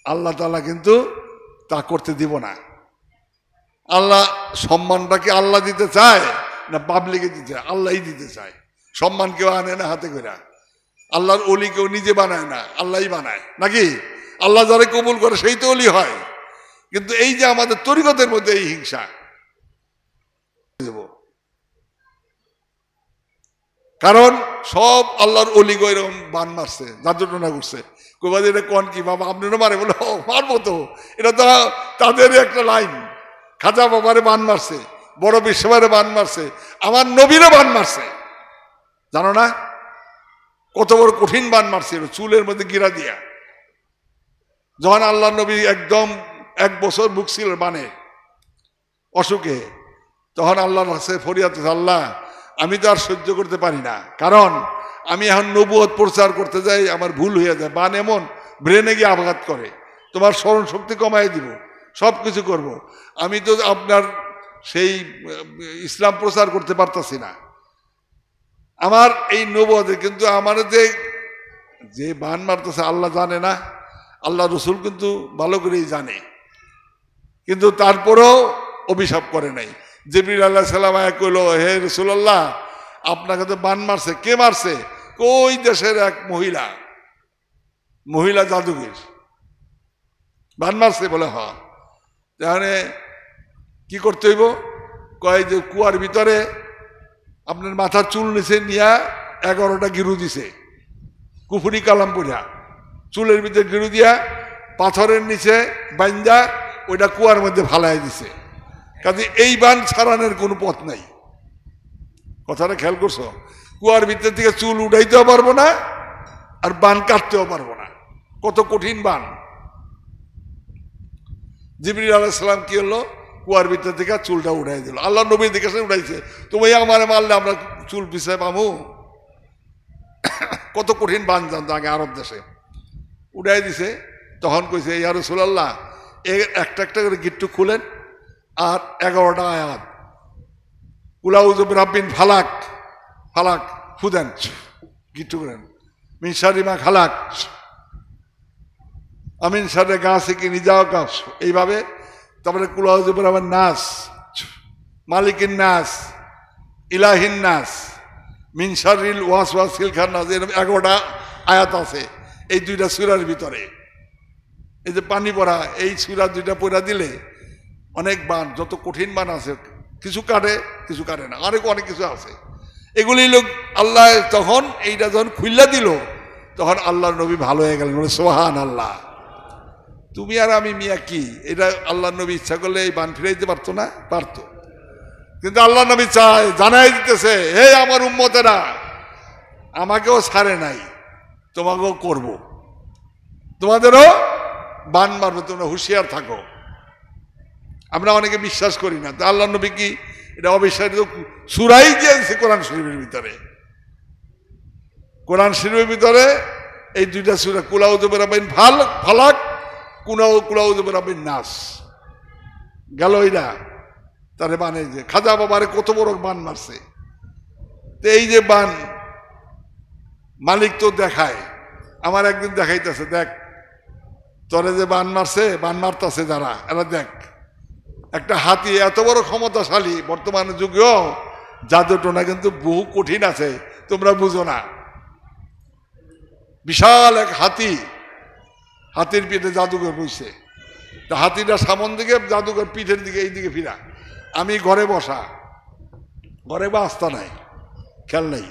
আল্লাহ তাআলা কিন্তু তা করতে দিব না। আল্লাহ সম্মানটাকে আল্লাহ দিতে চায় না পাবলিকে দিতে চায়? আল্লাহই দিতে চায়। সম্মান কেউ আনে না হাতে করে, আল্লাহর অলি কেউ নিজে বানায় না, আল্লাহই বানায় নাকি? আল্লাহ যারা কবুল করে সেই তো অলি হয়। কিন্তু এই যে আমাদের তরিকতের মধ্যে এই হিংসা, কারণ সব আল্লাহর অলি গো এরকম বান মারছে, জাদুটনা করছে। কইবা যে এটা কোন কি বাবা আপনারও মারে? বলে মারবো তো, এটা তো তাদের একটা লাইন। খাজা বাবারে বান মারছে, বড় বিশ্ববারে বান মারছে, আমার নবীরও বান মারছে। জানো না কত বড় কঠিন বান মারছিল? চুলের মধ্যে গিরা দিয়া। যখন আল্লাহ নবী একদম 1 বছর ভুগছিল বানে অসুখে, তখন আল্লাহর কাছে ফরিয়াদ, আল্লাহ আমি তো আর সহ্য করতে পারি না, কারণ আমি এখন নবুয়ত প্রচার করতে যাই, আমার ভুল হয়ে যায়। বান এমন ব্রেনে গিয়ে আঘাত করে, তোমার স্মরণ শক্তি কমাই দিব, সব কিছু করবো। আমি তো আপনার সেই ইসলাম প্রচার করতে পারতাছি না, আমার এই নবুয়তে। কিন্তু আমার যে বান মারতেছে আল্লাহ জানে না? আল্লাহ রসুল কিন্তু ভালো করেই জানে, কিন্তু তারপরেও অভিশাপ করে নাই। জিবরিল আলাইহিস সালাম কইল, হে রাসূলুল্লাহ আপনাকে তো বান মারছে। কে মারছে? কই দেশের এক মহিলা জাদুগর বান মারছে। বলে হ্যাঁ। তাহলে কি করতে হইব? কয় যে কুয়ার ভিতরে আপনার মাথার চুল নিচে নিয়া 11টা গিরু দিছে, কুফুরি কালাম পড়া চুলের ভিতরে গিরু দিয়া পাথরের নিচে বাইন্দা ওইটা কুয়ার মধ্যে ফালাই দিছে। কাজে এই বান ছাড়ানোর কোনো পথ নাই। কথাটা খেয়াল করছো? কুয়ার ভিতর থেকে চুল উঠাইতেও পারবো না, আর বান কাটতেও পারবো না। কত কঠিন বান! জিবরিল আলাইহিস সালাম কি হলো? কুয়ার ভিতর থেকে চুলটা উঠাই দিল। আল্লাহ নবীর দিকে উঠাইছে। তুমি আমার মারলে আমরা চুল পিছায় পাবো? কত কঠিন বান জানতো আগে আরব দেশে। উঠাই দিছে। তখন কইছে, ইয়া রাসূলুল্লাহ একটা একটা করে গিট্টু খুলেন, আর 11টা আয়াত কুল আউযু বিরাব্বিন ফালাক ফালাক ফুদেন, গিট্টু করেন। মিন শাররি মা খালাক, আমিন শাররি গাসিকিন ইযা ওয়াকাব, এইভাবে। তারপরে কুল আউযু বিরাব্বিন নাস, মালিকিন নাস, ইলাহিন নাস, মিন শাররিল ওয়াসওয়াসিল খান্নাস। এরকম 11টা আয়াত আছে এই 2টা সূরার ভিতরে। এই যে পানি পড়া, এই সূরা 2টা পড়া দিলে অনেক বান, যত কঠিন বান আছে, কিছু কাটে কিছু কাটে না, অনেক কিছু আছে। এগুলি লোক আল্লাহ তখন এইটা যখন খুল্লা দিল, তখন আল্লাহর নবী ভালো হয়ে গেলেন। বলে সুবহানাল্লাহ। তুমি আর আমি মিয়া কি, এটা আল্লাহর নবী ইচ্ছা করলে এই বান ফিরাইতে পারতো না? পারতো। কিন্তু আল্লাহ নবী চায়, জানাই দিতেছে, হে আমার উম্মতেরা, আমাকেও ছাড়ে নাই, তোমাকেও করব, তোমাদেরও বান মারবে, তোমরা হুঁশিয়ার থাকো। আমরা অনেকে বিশ্বাস করি না। আল্লাহ নবী কি এটা অবিশ্বাসিত সূরাই দিয়েছে কোরআন শরীফের ভিতরে। কোরআন শরীফের ভিতরে এই 2টা সূরা, কুল আউযু বিরাব্বিন ফালাক, কুল আউযু বিরাব্বিন নাস গেল। এরা তারে বানে যে খাজা বাবারে কত বড় বান মারছে। তো এই যে বান মালিক তো দেখায়, আমার একদিন দেখাইতেছে, দেখ তোরে যে বান মারছে, বান মারতেছে যারা, এরা দেখ একটা হাতি এত বড় ক্ষমতাশালী। বর্তমান যুগেও জাদুটোনা কিন্তু বহু কঠিন আছে, তোমরা বুঝো না। বিশাল এক হাতি, হাতির পিঠে জাদুঘর বইছে। তা হাতিটা সামন দিকে, জাদুঘর পিঠের দিকে, এই দিকে ফিরা। আমি ঘরে বসা, ঘরে বা আস্থা নাই, খেয়াল নাই।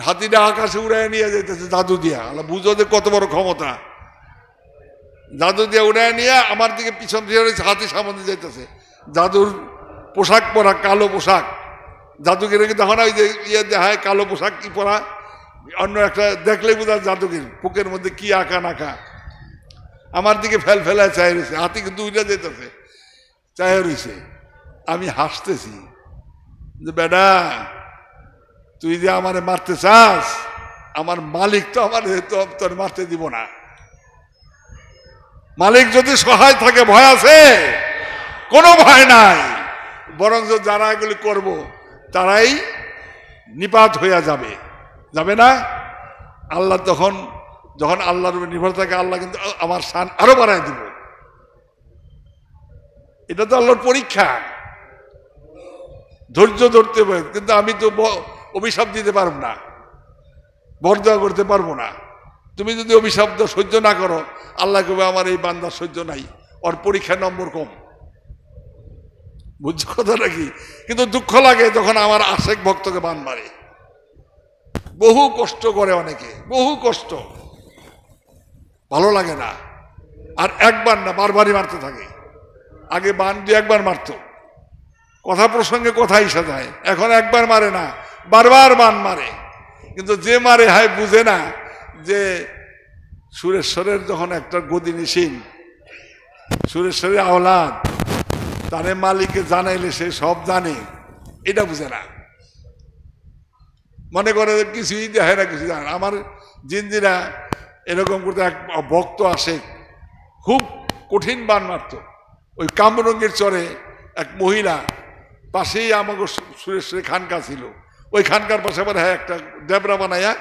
হাতিটা আকাশে উড়াই নিয়ে যাইতেছে জাদু দিয়া। বুঝো যে কত বড় ক্ষমতা। জাদু দিয়ে উড়াই নিয়ে আমার দিকে পিছন ফিরে হাতি সামনে যাইতেছে। জাদুর পোশাক পরা, কালো পোশাক। জাদুগিরে দেখো না, ওই যে ইয়ে দেখায় কালো পোশাক কি পরা, অন্য একটা দেখলে বোঝা জাদুগির, বুকের মধ্যে কি আঁকা নাকা। আমার দিকে ফেল ফেলায় চাই রয়েছে, হাতি কিন্তু উইটা যেতেছে, চাই রয়েছে। আমি হাসতেছি যে বেটা তুই যে আমারে মারতে চাস, আমার মালিক তো আমার তোর মারতে দিব না। মালিক যদি সহায় থাকে ভয় আছে? কোনো ভয় নাই, বরং যারা এগুলি করব তারাই নিপাত হইয়া যাবে, যাবে না? আল্লাহ তখন যখন আল্লাহর উপর নির্ভর থাকে, আল্লাহ কিন্তু আমার শান আরো বাড়ায় দিব। এটা তো আল্লাহর পরীক্ষা, ধৈর্য ধরতে হবে। কিন্তু আমি তো অভিশাপ দিতে পারব না, বরদোয়া করতে পারবো না। তুমি যদি অভিশাপ সহ্য না করো, আল্লাহ কবে আমার এই বান্দার সহ্য নাই, ওর পরীক্ষার নম্বর কম। বুঝছো কথা নাকি? কিন্তু দুঃখ লাগে যখন আমার আশেক ভক্তকে বান মারে, বহু কষ্ট করে অনেকে, বহু কষ্ট, ভালো লাগে না। আর একবার না, বারবারই মারতে থাকে। আগে বান দিয়ে একবার মারতো, কথা প্রসঙ্গে কথা এসে যায়। এখন একবার মারে না, বারবার বান মারে। কিন্তু যে মারে হয় বুঝে না যে সুরেশ্বরের যখন একটা গদি নিশিন, সুরেশ্বরের আওলাদ, তারে মালিককে জানাইলে সে সব জানে, এটা বুঝে না। মনে করে কিছুই দেখে না, কিছু জানে না। আমার জিন্দিরা এরকম করতে এক ভক্ত আসে, খুব কঠিন বান মারত। ওই কামরঙ্গের চরে এক মহিলা, পাশেই আমাকে সুরেশ্বরের খানকা ছিল, ওই খানকার পাশে আবার হ্যাঁ একটা ডেবরা বানাইয়া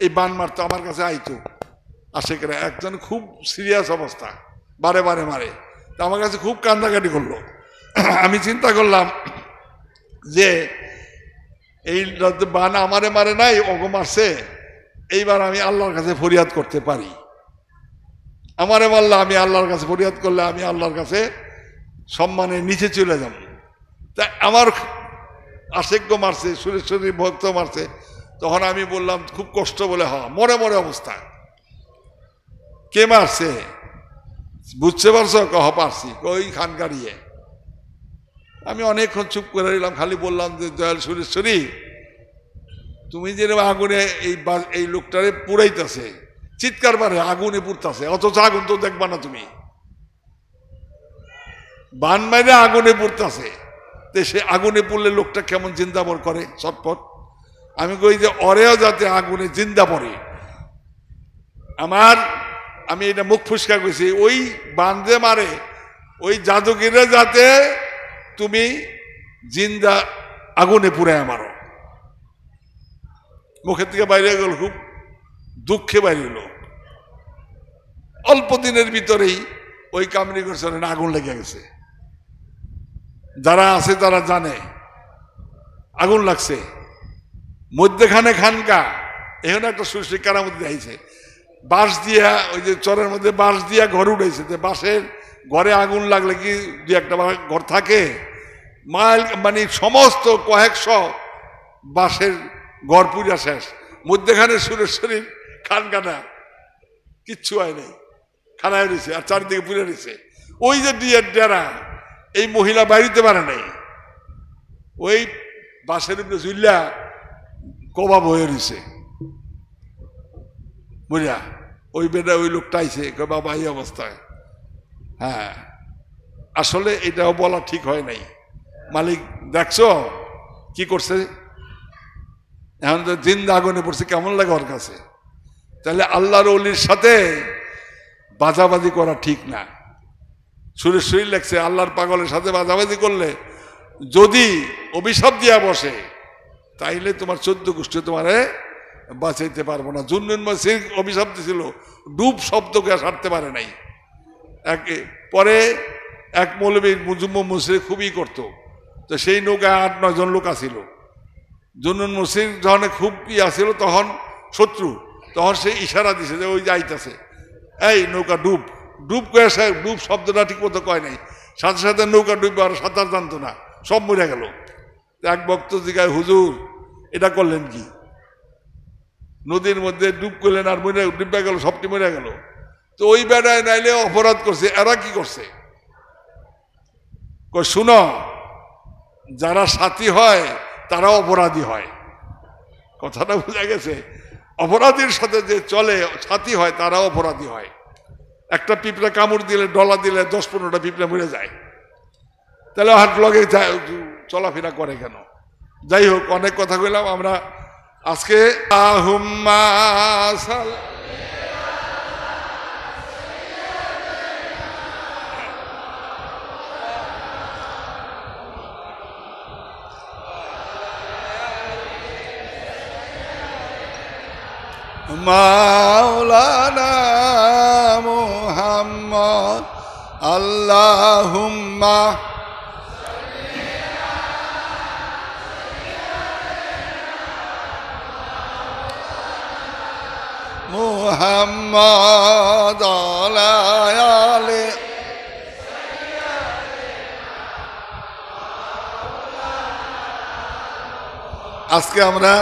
এই বান মারতো। আমার কাছে আইতো আশেকেরা, একজন খুব সিরিয়াস অবস্থা, বারে বারে মারে। তা আমার কাছে খুব কান্দাকাটি করলো। আমি চিন্তা করলাম যে এই বান আমারে মারে নাই, ওগো মারছে, এইবার আমি আল্লাহর কাছে ফরিয়াদ করতে পারি। আমারে মারলে আমি আল্লাহর কাছে ফরিয়াদ করলে আমি আল্লাহর কাছে সম্মানের নিচে চলে যাব। তা আমার আশেক্য মারছে, সুরেশ্বরী ভক্ত মারছে। তখন আমি বললাম খুব কষ্ট বলে, হ মরে মরে অবস্থা। কে মারছে বুঝতে পারছো? কহ পারছি, ওই খানকারিয়ে। আমি অনেকক্ষণ চুপ করে রইলাম, খালি বললাম যে দয়াল সুরেশ্বরী, তুমি যে আগুনে এই লোকটারে পুড়াইতেছে, চিৎকার পারে আগুনে পুড়তেছে, অথচ আগুন তো দেখবা না তুমি, বান মাইরে আগুনে পুড়তেছে। সে আগুনে পড়লে লোকটা কেমন জিন্দাবর করে চটপট। আমি কই যে অরেও যাতে আগুনে জিন্দা পড়ে। আমি এটা মুখ ফুসকা কইছি, ওই বান্ধে মারে ওই জাদুগিরে যাতে তুমি জিন্দা আগুনে পুড়ে আমারও। মুখের থেকে বাইরে গেল, খুব দুঃখে বাইরে এলো। অল্প দিনের ভিতরেই ওই কামরি গোসরের আগুন লেগে গেছে। যারা আছে তারা জানে আগুন লাগছে। মধ্যেখানে খানকা, এখানে একটা সুশ্রী কারামতি দেখাইছে, বাঁশ দিয়া, ওই যে চরের মধ্যে বাঁশ দিয়া ঘর উঠেছে। বাঁশের ঘরে আগুন লাগলে কি দুই একটা ঘর থাকে? মাইল মানে সমস্ত কয়েকশো বাঁশের ঘর পুরা শেষ। মধ্যেখানে সুরেশ্বরীর খানকানা, কিচ্ছু হয় নাই, খানায় রয়েছে, আর চারিদিকে পুড়ে রয়েছে। ওই যে ডিয়ের ডেরা, এই মহিলা বাড়িতে পারে নাই, ওই বাঁশের উপরে ঝুল্লা কবাব হয়ে রয়েছে। বুঝা ওই বেটা ওই লোকটা আইছে, বাবা এই অবস্থায়। হ্যাঁ, আসলে এটাও বলা ঠিক হয় নাই। মালিক দেখছো কি করছে? এখন তো জিন্দা আগুনে পড়ছে, কেমন লাগে ওর কাছে? তাহলে আল্লাহর ওলির সাথে বাজাবাজি করা ঠিক না। সুরেশ্বরী লেখছে, আল্লাহর পাগলের সাথে বাজাবাজি করলে যদি অভিশাপ দিয়া বসে, তাইলে তোমার 14 গোষ্ঠী তোমারে বাঁচাইতে পারবো না। জুন্নুন মসির অভিশাপ দিছিল, ডুব শব্দকে সারতে পারে নাই। পরে এক মৌলবী মুজুম্ম মুসরি খুবই করতো, তো সেই নৌকায় 8-9 জন লোক আসিল। জুন্নুন মসির যখন খুব আসিল, তখন শত্রু, তখন সে ইশারা দিছে যে ওই যাইতেছে, এই নৌকা ডুব। ডুব করে ডুব শব্দটা ঠিক মতো কয় নাই, সাথে সাথে নৌকা ডুববে, আর সাঁতার জানতো না, সব মরে গেল। এক ভক্ত জিগায়, হুজুর এটা করলেন কি? নদীর মধ্যে ডুব করলেন আর মরে ডুবে গেল, সবটি মরে গেল। তো ওই বেড়ায় নাইলে অপরাধ করছে, এরা কি করছে? শুনো, যারা সাথী হয় তারা অপরাধী হয়। কথাটা বোঝা গেছে? অপরাধীর সাথে যে চলে সাথী হয় তারা অপরাধী হয়। একটা পিঁপড়া কামড় দিলে ডলা দিলে 10-15টা পিঁপড়া মরে যায়, তাহলে হাট লগে চলাফেরা করে কেন? যাই হোক, অনেক কথা কইলাম আমরা আজকে। মাওলানা মুহাম্মদ আল্লাহুম্মা মুহাম্মদ আলাইহি। আজকে আমরা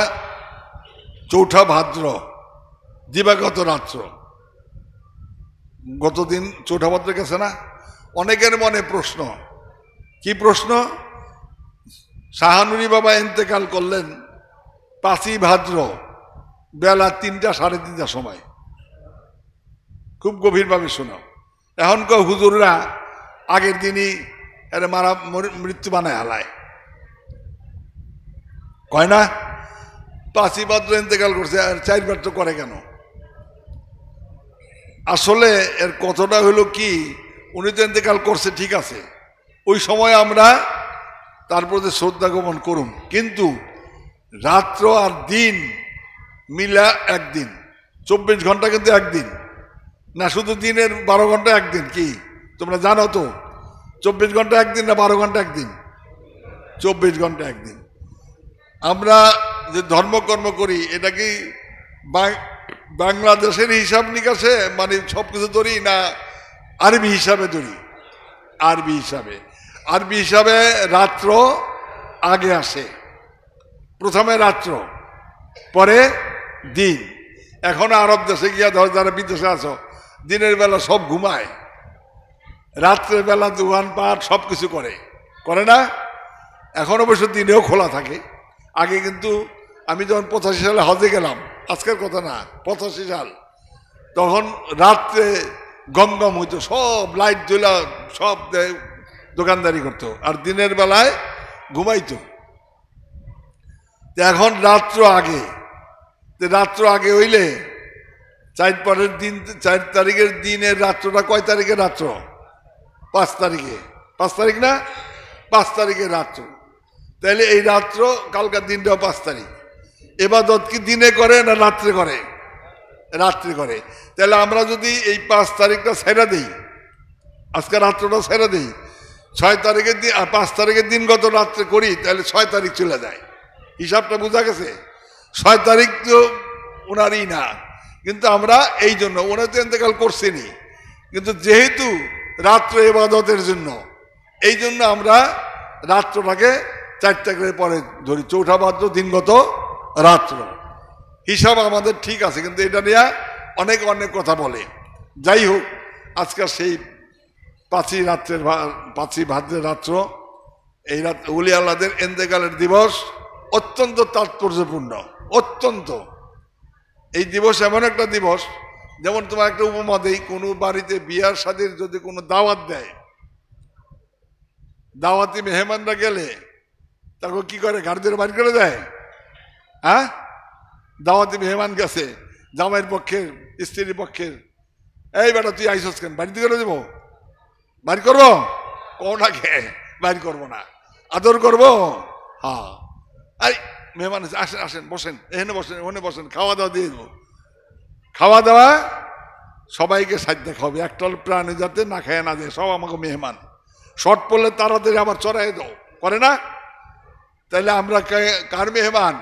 চৌঠা ভাদ্র, দিবাগত রাত্র। গতদিন চৌঠা ভাদ্র গেছে না? অনেকের মনে প্রশ্ন, কি প্রশ্ন? শাহানুরী বাবা ইন্তেকাল করলেন 5ই ভাদ্র বেলা 3টা 3:30টার সময়। খুব গভীরভাবে শোনাও। এখন কেউ হুজুররা আগের দিনই মারা মৃত্যু বানায় হালায়, কয় না? 5ই ভাদ্র ইন্তেকাল করছে, আর 4 ভাদ্র করে কেন? আসলে এর কথাটা হলো কি, উনি তো ইন্তেকাল করছে ঠিক আছে, ওই সময় আমরা তার প্রতি শ্রদ্ধা জ্ঞাপন করুন, কিন্তু রাত্র আর দিন মিলা একদিন, 24 ঘন্টা কিন্তু একদিন না, শুধু দিনের 12 ঘন্টা একদিন। কি তোমরা জানো তো 24 ঘন্টা একদিন না 12 ঘন্টা একদিন? 24 ঘন্টা একদিন। আমরা যে ধর্মকর্ম করি এটা কি বাংলাদেশের হিসাব নিকাশে মানে সবকিছু ধরি না আরবি হিসাবে ধরি? আরবি হিসাবে। আরবি হিসাবে রাত্র আগে আসে, প্রথমে রাত্র পরে দিন। এখন আরব দেশে গিয়া ধর, যারা বিদেশে আছো, দিনের বেলা সব ঘুমায়, রাত্রের বেলা দোকানপাট সব কিছু করে না? এখন অবশ্য দিনেও খোলা থাকে। আগে কিন্তু আমি যখন 85 সালে হজে গেলাম, আজকের কথা না, 85 সাল, তখন রাত্রে গম গম হইতো, সব লাইট জ্বলা, সব দোকানদারি করতো, আর দিনের বেলায় ঘুমাইতো। এখন রাত্র আগে, রাত্র আগে হইলে 4 পরের দিন, 4 তারিখের দিনের রাত্রটা কয় তারিখে রাত্র? 5 তারিখে। 5 তারিখ না? 5 তারিখে রাত্র। তাহলে এই রাত্র, কালকার দিনটাও 5 তারিখ। এবাদত কি দিনে করে না রাত্রে করে? রাত্রে করে। তাহলে আমরা যদি এই 5 তারিখটা ছেড়ে দিই, আজকে রাত্রটা ছেড়ে দিই, 6 তারিখের দিন আর 5 তারিখের দিন গত রাত্রে করি, তাহলে 6 তারিখ চলে যায়। হিসাবটা বোঝা গেছে? 6 তারিখ তো ওনারই না, কিন্তু আমরা এই জন্য, ওনার তো ইন্তেকাল করছেনি, কিন্তু যেহেতু রাত্র ইবাদতের জন্য, এই জন্য আমরা রাত্রটাকে 4 তারিখের পরে ধরি, চৌঠা ভাদ্র দিনগত রাত্র। হিসাব আমাদের ঠিক আছে, কিন্তু এটা নিয়ে অনেক অনেক কথা বলে। যাই হোক, আজকাল সেই 5ই ভাদ্রের রাত্র, এই রাত ওলি আল্লাহদের ইন্তেকালের দিবস অত্যন্ত তাৎপর্যপূর্ণ, অত্যন্ত। এই দিবস এমন একটা দিবস, যেমন তোমার একটা উপমা দেই, কোনো বাড়িতে বিয়ার শাদীর যদি কোনো দাওয়াত দেয়, দাওয়াতি মেহমানরা গেলে তারপর কি করে? গাড়িদের বাড়ি করে দেয়। হ্যাঁ, দাওয়াতি মেহমান গেছে, জামাইয়ের পক্ষের, স্ত্রীর পক্ষের, এই বেটা তুই আইসস কেন, বাড়িতে করে দেবো? বাড়ি করবো? কোনটাকে বাড়ি করবো না, আদর করবো। হ্যাঁ, এই মেহমান আসেন, আসেন, বসেন, এখানে বসেন, ওখানে বসেন, খাওয়া দাওয়া দিয়ে দেবো। খাওয়া দাওয়া সবাইকে সাধ্যে খাওয়াবে, একটা প্রাণী যাতে না খায় না দেয়, সব আমাকে মেহমান। শর্ট পড়লে তাড়াতাড়ি আবার চড়াই দাও, করে না? তাইলে আমরা কার মেহমান?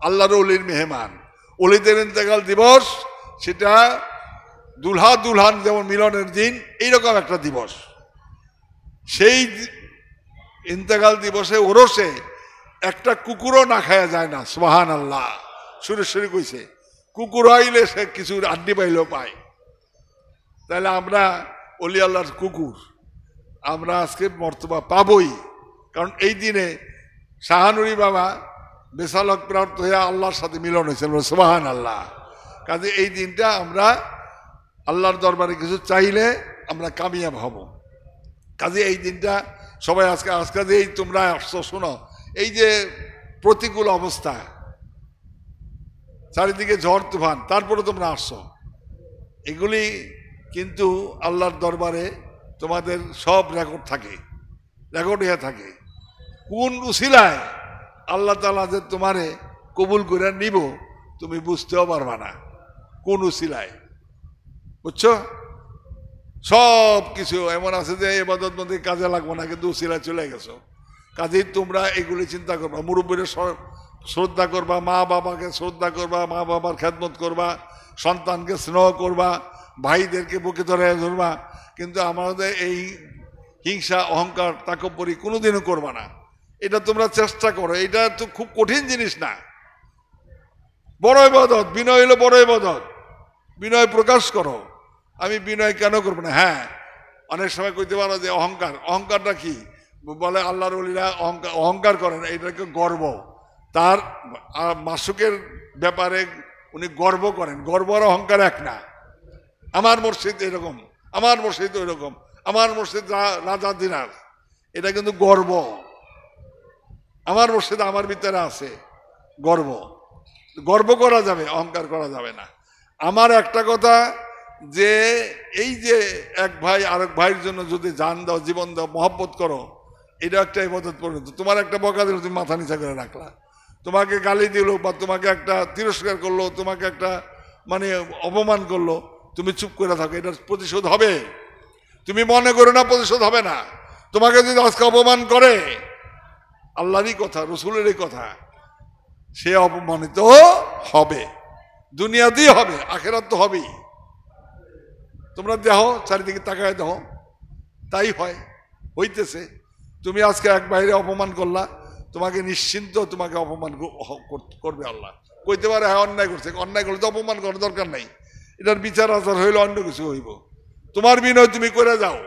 আল্লাহর ওলির মেহমান। ওলিদের ইন্তেকাল দিবস, সেটা দুলহা দুলহান যেমন মিলনের দিন, এইরকম একটা দিবস। সেই ইন্তেকাল দিবসে ওরসে একটা কুকুরও না খাওয়া যায় না। সুবহান আল্লাহ, সুরে কইছে, কুকুর আইলে সে কিছু আড্ডি পাইলেও পায়। তাহলে আমরা ওলি আল্লাহর কুকুর, আমরা আজকে মর্তবা পাবই। কারণ এই দিনে শাহানুরী বাবা বেসালক প্রাপ্ত হয়ে আল্লাহর সাথে মিলন হয়েছিল। সুবহান আল্লাহ। কাজে এই দিনটা আমরা আল্লাহর দরবারে কিছু চাইলে আমরা কামিয়াব হব। কাজে এই দিনটা সবাই আজকে যে তোমরা আসছো, শোনো, এই যে প্রতিকূল অবস্থা, চারিদিকে ঝড় তুফান, তারপরে তোমরা আসছো, এগুলি কিন্তু আল্লাহর দরবারে তোমাদের সব রেকর্ড থাকে, রেকর্ড হয়ে থাকে। কোন উসিলায় আল্লাহ তাআলা যে তোমারে কবুল করে নিব তুমি বুঝতেও পারবা না, কোন উসিলায়, বুঝছো? সব কিছু এমন আছে যে ইবাদত মধ্যে কাজে লাগবে না, কিন্তু উসিলায় চলে গেছো। কাজেই তোমরা এগুলি চিন্তা করবা, মুরব্বীর শ্রদ্ধা করবা, মা বাবাকে শ্রদ্ধা করবা, মা বাবার খেদমত করবা, সন্তানকে স্নেহ করবা, ভাইদেরকে বুকে ধরে ধরবা, কিন্তু আমাদের এই হিংসা অহংকার তাকব্বরি কোনোদিনও করবা না। এটা তোমরা চেষ্টা করো, এটা তো খুব কঠিন জিনিস না, বড় ইবাদত। বিনয় হলো বড় ইবাদত, বিনয় প্রকাশ করো। আমি বিনয় কেন করবো না? হ্যাঁ, অনেক সময় কইতে পারো যে অহংকার, অহংকারটা কি বলে? আল্লাহর ওলিরা অহংকার করেন, এটাকে গর্ব। তার মাসুকের ব্যাপারে উনি গর্ব করেন, গর্ব আর অহংকার এক না। আমার মসজিদ এরকম, আমার মসজিদ ওই রকম, আমার মসজিদ রাজা দিনার, এটা কিন্তু গর্ব। আমার মসজিদ আমার ভিতরে আছে, গর্ব। গর্ব করা যাবে, অহংকার করা যাবে না। আমার একটা কথা, যে এই যে এক ভাই আরেক ভাইয়ের জন্য যদি জান দাও, জীবন দাও, মহব্বত করো, এটা একটা ইবাদত পরিণত। তোমার একটা বকা দিল, তুমি মাথা নিচা করে রাখলা, তোমাকে গালি দিল বা তোমাকে একটা তিরস্কার করলো, তোমাকে একটা মানে অপমান করলো, তুমি চুপ করে থাকো, এটার প্রতিশোধ হবে। তুমি মনে করো না প্রতিশোধ হবে না। তোমাকে যদি আজকে অপমান করে, আল্লাহরই কথা, রসুলেরই কথা, সে অপমানিত হবে, দুনিয়াতেই হবে, আখেরাত তো হবেই। তোমরা দেখো, চারিদিকে তাকায় দেখো, তাই হয়, হইতেছে। তুমি আজকে এক বাইরে অপমান করলা, তোমাকে নিশ্চিন্ত তোমাকে অপমান করবে আল্লাহ। কইতে পারে হ্যাঁ অন্যায় করছে, অন্যায় করলে তো অপমান করার দরকার নাই, এটার বিচার আচার হইলে অন্য কিছু হইব। তোমার বিনয় তুমি করে যাও।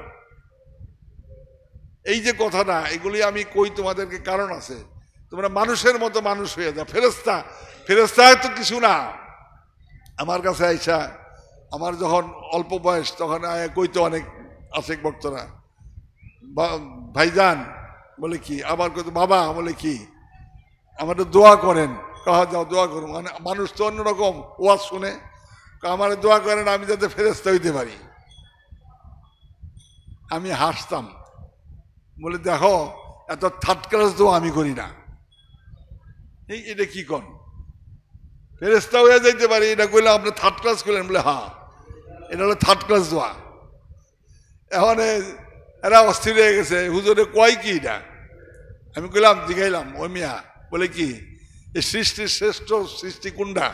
এই যে কথাটা, এগুলি আমি কই তোমাদেরকে কারণ আছে। তোমরা মানুষের মতো মানুষ হয়ে যাও। ফেরেশতা, ফেরেশতা তো কিছু না। আমার কাছে আইসা, আমার যখন অল্প বয়স, তখন কইতো অনেক আশেক ভক্তরা, ভাইজান বলে কি, আবার কইতো বাবা বলে কি, আমার দোয়া করেন। কাহা যাও দোয়া করুন, মানে মানুষ তো অন্যরকম ওয়াজ শুনে, আমার দোয়া করেন আমি যাতে ফেরেশতা হইতে পারি। আমি হাসতাম, বলে দেখো এত থার্ড ক্লাস দোয়া আমি করি না। এটা কি কন, ফেরেশতা হয়ে যাইতে পারি, এটা কইলে আপনি থার্ড ক্লাস করলেন? বলে হ্যাঁ, এটা হলো থার্ড ক্লাস দোয়া। এখন এরা অস্থির হয়ে গেছে, হুজুরে কয় কি এটা? আমি কইলাম, জিগাইলাম, ওই মিয়া বলে কি, এই সৃষ্টির শ্রেষ্ঠ সৃষ্টি কোনটা?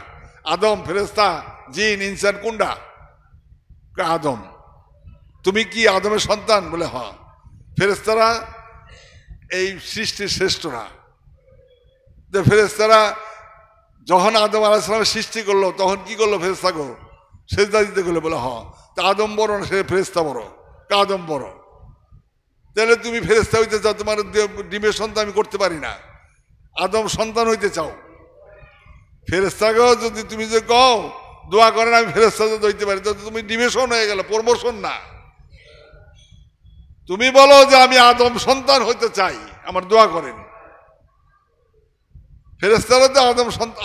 আদম, ফেরেশতা, জিন, ইনসান কোনটা? আদম। তুমি কি আদমের সন্তান? বলে হ্যাঁ। ফেরেশতারা এই সৃষ্টির শ্রেষ্ঠরা। ফেরেশতারা যখন আদম আলাইহিস সালামের সৃষ্টি করলো, তখন কি করলো? ফেরেশতাকে সেজদা দিতে গেলে বলে হ্যাঁ। তা আদম বড় না, সে ফেরেশতা বড়? আদম বড়। তাহলে তুমি ফেরেশতা হইতে চাও, তোমার ডিমের সন্তান আমি করতে পারি না, আদম সন্তান হইতে চাও। ফেরেশতাকেও যদি তুমি যে কও দোয়া করেন আমি ফেরেশতা হইতে পারি, তো তুমি ডিমেশন হয়ে গেল, প্রমোশন না। তুমি বলো যে আমি আদম সন্তান হইতে চাই, আমার দোয়া করেন। ফেরেশতারা তো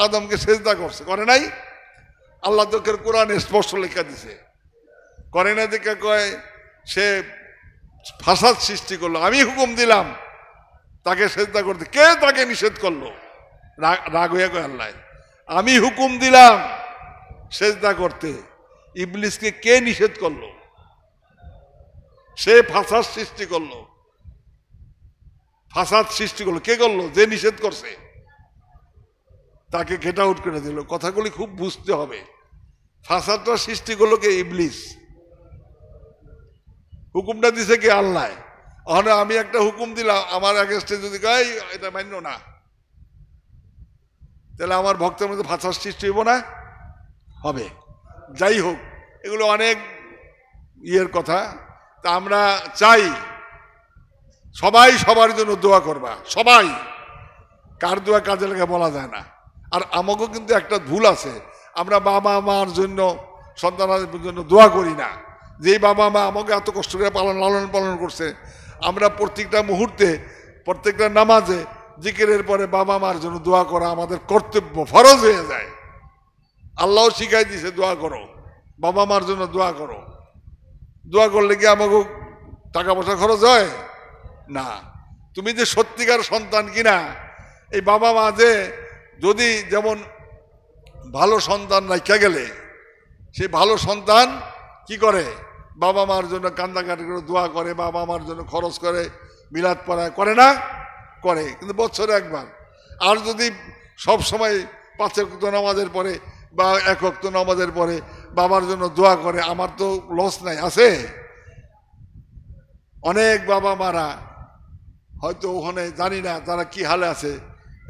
আদমকে সেজদা করছে, করে নাই? আল্লাহ তো কোরআনে স্পষ্ট লেখা দিছে, করে না? দেখে কয় সে ফাসাদ সৃষ্টি করলো, আমি হুকুম দিলাম তাকে সেজদা করতে। কে তাকে নিষেধ করলো? রাগ হইয়া কয় আল্লাহ, আমি হুকুম দিলাম সেজদা করতে, ইবলিসকে কে নিষেধ করলো? সে ফাসাদ সৃষ্টি করলো। ফাসাদ সৃষ্টি করলো কে করলো? যে নিষেধ করছে, তাকে গেট আউট করে দিল। কথাগুলি খুব বুঝতে হবে। ফাসাদটা সৃষ্টি করলো কে? ইবলিস। হুকুমটা দিছে কে? আল্লাহ। আমি একটা হুকুম দিলাম, আমার এগেইনস্টে যদি গাই এটা মান্য না, তাহলে আমার ভক্তের মধ্যে ফাসাদ সৃষ্টি হইব না? হবে। যাই হোক, এগুলো অনেক ইয়ের কথা। তা আমরা চাই সবাই সবার জন্য দোয়া করবা, সবাই। কার দোয়া কাজে লাগে বলা যায় না। আর আমাকেও কিন্তু একটা ভুল আছে, আমরা বাবা মার জন্য সন্তানের জন্য দোয়া করি না? যেই বাবা মা আমাকে এত কষ্ট করে লালন পালন করছে, আমরা প্রত্যেকটা মুহূর্তে প্রত্যেকটা নামাজে জিকিরের পরে বাবা মার জন্য দোয়া করা আমাদের কর্তব্য, ফরজ হয়ে যায়। আল্লাহ শিখাই দিছে দোয়া করো, বাবা মার জন্য দোয়া করো। দোয়া করলে কি আমাকে টাকা পয়সা খরচ হয় না? তুমি যে সত্যিকার সন্তান কিনা, এই বাবা মা যে যদি যেমন ভালো সন্তান রাখা গেলে সেই ভালো সন্তান কি করে, বাবা মার জন্য কান্দাকাটি করে দোয়া করে, বাবা মার জন্য খরচ করে, মিলাদ পড়ায়, করে না? করে, কিন্তু বছরে একবার। আর যদি সব সময় 5 ওয়াক্ত নামাজের পরে বা 1 ওয়াক্ত নামাজের পরে বাবার জন্য দোয়া করে, আমার তো লস নাই, আছে? অনেক বাবা মারা হয়তো ওখানে জানি না তারা কি হালে আছে,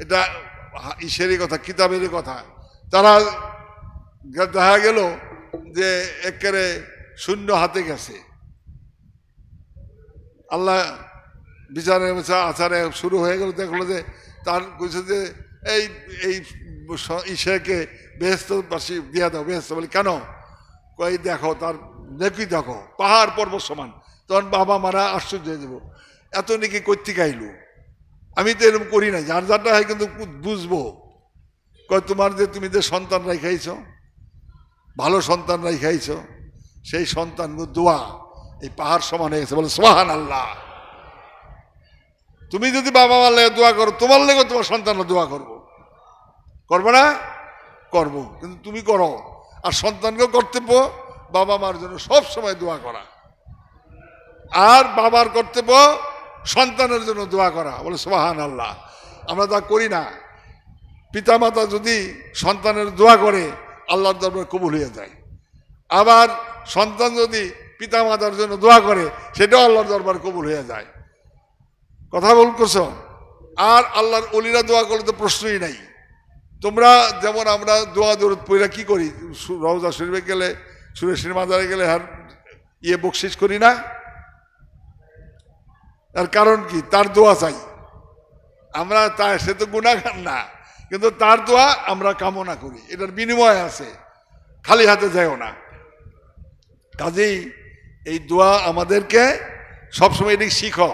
এটা ঈশ্বরের কথা, কিতাবের কথা। তারা দেখা গেল যে একেবারে শূন্য হাতে গেছে। আল্লাহ বিচারে আচারে শুরু হয়ে গেল, দেখলো যে তার কইছে যে এই এই ঈশ্বরকে বেহেশতবাসী দিয়া দাও, বেহেশত। বলি কেন? কই দেখো তার নেকি দেখো, পাহাড় পর্বত সমান। তখন বাবা মারা আশ্চর্য হয়ে যাবো, এত নাকি করতে গাইলো। আমি তো এরকম করি না, যার যারটা হয় কিন্তু বুঝবো। কয় তোমার যে তুমি যে সন্তান রাখাইছ, ভালো সন্তান রাখাইছ, সেই সন্তানগুলো দোয়া এই পাহাড় সমান হয়ে গেছে। বলে সুবহানাল্লাহ। তুমি যদি বাবা মার লেগে দোয়া করো, তোমার লেগে তোমার সন্তানরা দোয়া করবো, করবো না? করবো, কিন্তু তুমি করো। আর সন্তানকেও কর্তব্য বাবা মার জন্য সব সময় দোয়া করা। আর বাবার কর্তব্য সন্তানের জন্য দোয়া করা। বলে সুবহানাল্লাহ। আমরা তা করি না। পিতামাতা যদি সন্তানের দোয়া করে, আল্লাহর দরবারে কবুল হয়ে যায়। আবার সন্তান যদি পিতামাতার জন্য দোয়া করে, সেটাও আল্লাহর দরবারে কবুল হয়ে যায়। কথা বলতেছ? আর আল্লাহর ওলিরা দোয়া করলে তো প্রশ্নই নাই। তোমরা যেমন আমরা দোয়া দরুদ পড়া কি করি, রওজা শরীফে গেলে, সুরেশের মাজারে গেলে আর বকশিস করি না? তার কারণ কি? তার দোয়া চাই আমরা। সে তো গুনাহগার না, কিন্তু তার দোয়া আমরা কামনা করি, এটার বিনিময় আছে। খালি হাতে যায়ও না। কাজেই এই দোয়া আমাদেরকে সবসময় এটি শিখো,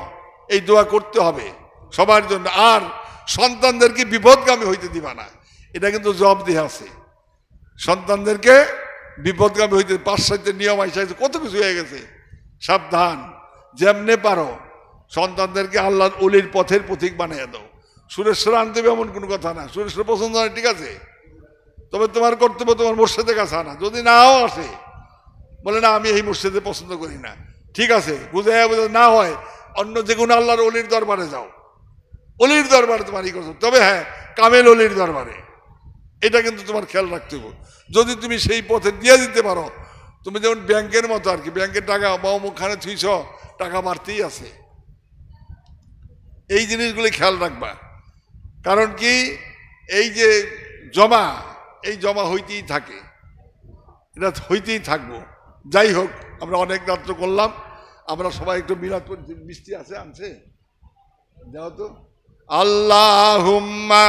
এই দোয়া করতে হবে সবার জন্য। আর সন্তানদেরকে বিপদগামী হইতে দিবা না, এটা কিন্তু জবাবদিহি আছে। সন্তানদেরকে বিপদগামী হইতে 5-7 নিয়ম আইসা, কত কিছু হয়ে গেছে। সাবধান, যেমনে পারো সন্তানদেরকে আল্লাহর ওলির পথের পথিক বানিয়ে দাও। সুরেশ্বর আনতে হবে এমন কোনো কথা না। সুরেশ্বর পছন্দ হয়, ঠিক আছে, তবে তোমার কর্তব্য তোমার মুর্শিদের কাছে আনা। যদি নাও আসে, বলে না আমি এই মুর্শিদে পছন্দ করি না, ঠিক আছে, বুঝে না হয় অন্য যে কোনো আল্লাহর অলির দরবারে যাও। অলির দরবারে তোমার ই করছো, তবে হ্যাঁ কামেল অলির দরবারে। এটা কিন্তু তোমার খেয়াল রাখতে হবে। যদি তুমি সেই পথে দিয়ে দিতে পারো, তুমি যেমন ব্যাংকের মতো আর কি, ব্যাংকের টাকা মুখখানে থুইছ, টাকা বাড়তেই আছে। এই জিনিসগুলি খেয়াল রাখবা। কারণ কি, এই যে জমা, এই জমা হইতেই থাকে, এটা হইতেই থাকবো। যাই হোক, আমরা অনেক রাত্র করলাম। আমরা সবাই একটু মিলাদ মিষ্টি আছে, আনছে, যাও তো। আল্লাহুম্মা